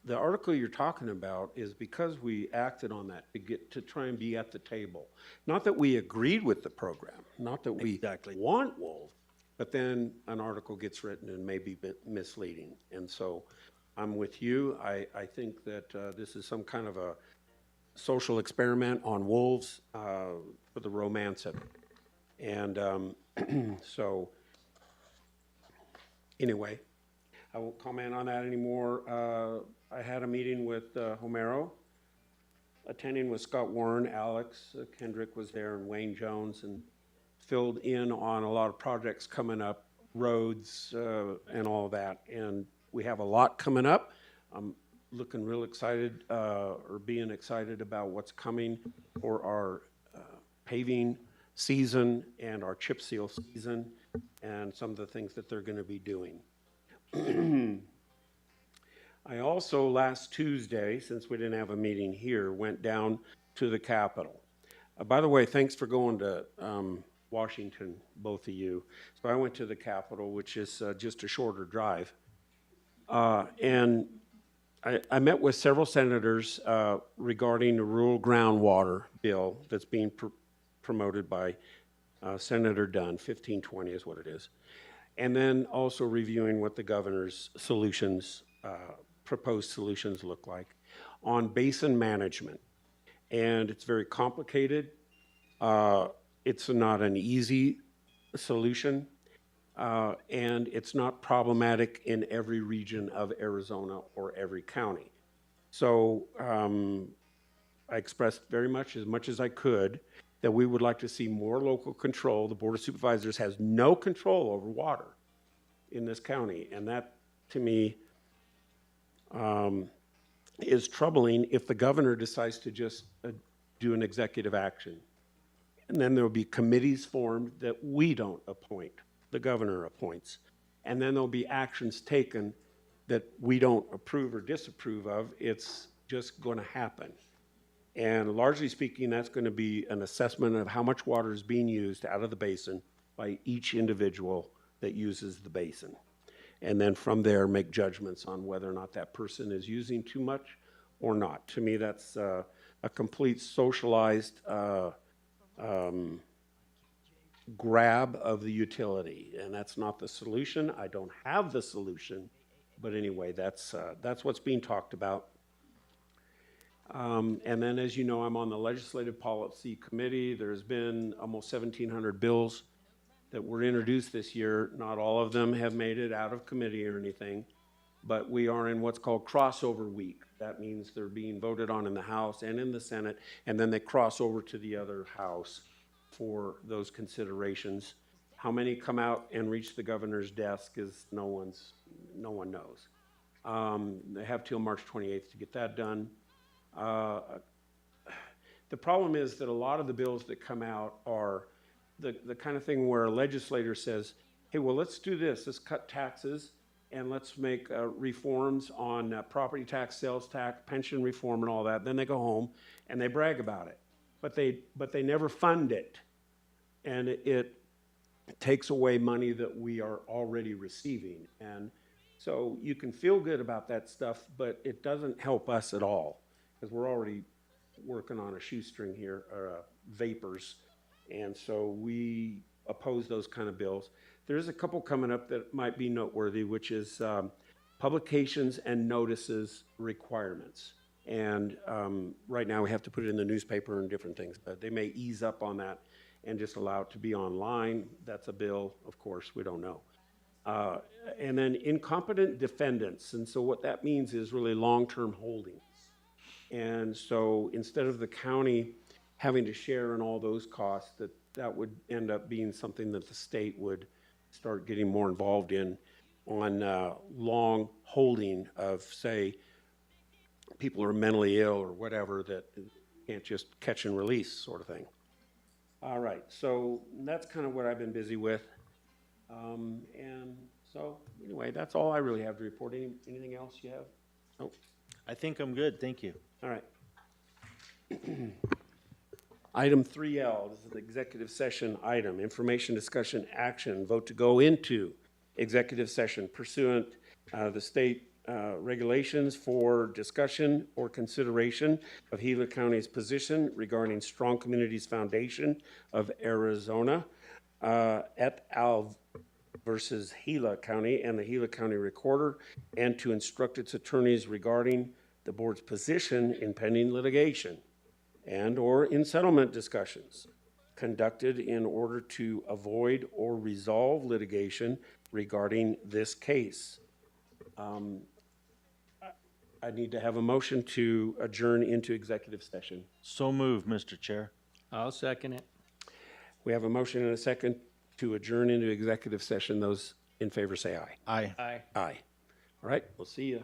the article you're talking about is because we acted on that to try and be at the table. Not that we agreed with the program, not that we want wolves, but then an article gets written and may be misleading. And so I'm with you. I think that this is some kind of a social experiment on wolves for the romance of it. And so anyway, I won't comment on that anymore. I had a meeting with Homero, attending with Scott Warren, Alex Kendrick was there, and Wayne Jones, and filled in on a lot of projects coming up, roads and all of that. And we have a lot coming up. I'm looking real excited or being excited about what's coming for our paving season and our chip seal season and some of the things that they're going to be doing. I also, last Tuesday, since we didn't have a meeting here, went down to the Capitol. By the way, thanks for going to Washington, both of you. So I went to the Capitol, which is just a shorter drive. And I met with several senators regarding the rural groundwater bill that's being promoted by Senator Dunn, 1520 is what it is. And then also reviewing what the governor's solutions, proposed solutions look like on basin management. And it's very complicated. It's not an easy solution. And it's not problematic in every region of Arizona or every county. So I expressed very much as I could, that we would like to see more local control. The Board of Supervisors has no control over water in this county. And that, to me, is troubling if the governor decides to just do an executive action. And then there will be committees formed that we don't appoint, the governor appoints. And then there'll be actions taken that we don't approve or disapprove of. It's just going to happen. And largely speaking, that's going to be an assessment of how much water is being used out of the basin by each individual that uses the basin. And then from there, make judgments on whether or not that person is using too much or not. To me, that's a complete socialized grab of the utility, and that's not the solution. I don't have the solution, but anyway, that's what's being talked about. And then, as you know, I'm on the Legislative Policy Committee. There's been almost 1,700 bills that were introduced this year. Not all of them have made it out of committee or anything, but we are in what's called crossover week. that means they're being voted on in the House and in the Senate, and then they cross over to the other house for those considerations. How many come out and reach the governor's desk is no one knows. They have till March 28th to get that done. The problem is that a lot of the bills that come out are the kind of thing where a legislator says, hey, well, let's do this, let's cut taxes, and let's make reforms on property tax, sales tax, pension reform, and all that. Then they go home and they brag about it, but they never fund it, and it takes away money that we are already receiving. And so you can feel good about that stuff, but it doesn't help us at all, because we're already working on a shoestring here, or vapors, and so we oppose those kind of bills. There's a couple coming up that might be noteworthy, which is publications and notices requirements. And right now we have to put it in the newspaper and different things, but they may ease up on that and just allow it to be online. That's a bill, of course, we don't know. And then incompetent defendants, and so what that means is really long-term holdings. And so instead of the county having to share in all those costs, that would end up being something that the state would start getting more involved in on long holding of, say, people who are mentally ill or whatever that can't just catch and release sort of thing. All right, so that's kind of what I've been busy with. And so anyway, that's all I really have to report. Anything else you have? Oh,
I think I'm good, thank you.
all right. Item 3L, this is the executive session item, information, discussion, action, vote to go into executive session pursuant the state regulations for discussion or consideration of Gila County's position regarding Strong Communities Foundation of Arizona et al. Versus Gila County and the Gila County Recorder, and to instruct its attorneys regarding the board's position in pending litigation and or in settlement discussions conducted in order to avoid or resolve litigation regarding this case. I need to have a motion to adjourn into executive session.
So moved, Mr. Chair.
I'll second it.
We have a motion and a second to adjourn into executive session. Those in favor say aye.
Aye.
Aye.
Aye. All right, we'll see you.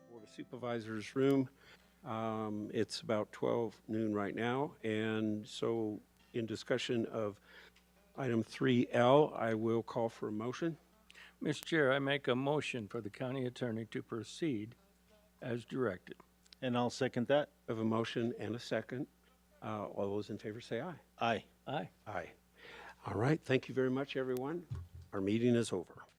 Board of Supervisors room. It's about 12 noon right now, and so in discussion of item 3L, I will call for a motion.
Mr. Chair, I make a motion for the county attorney to proceed as directed.
And I'll second that.
I have a motion and a second. All those in favor say aye.
Aye.
Aye.
Aye. All right, thank you very much, everyone. Our meeting is over.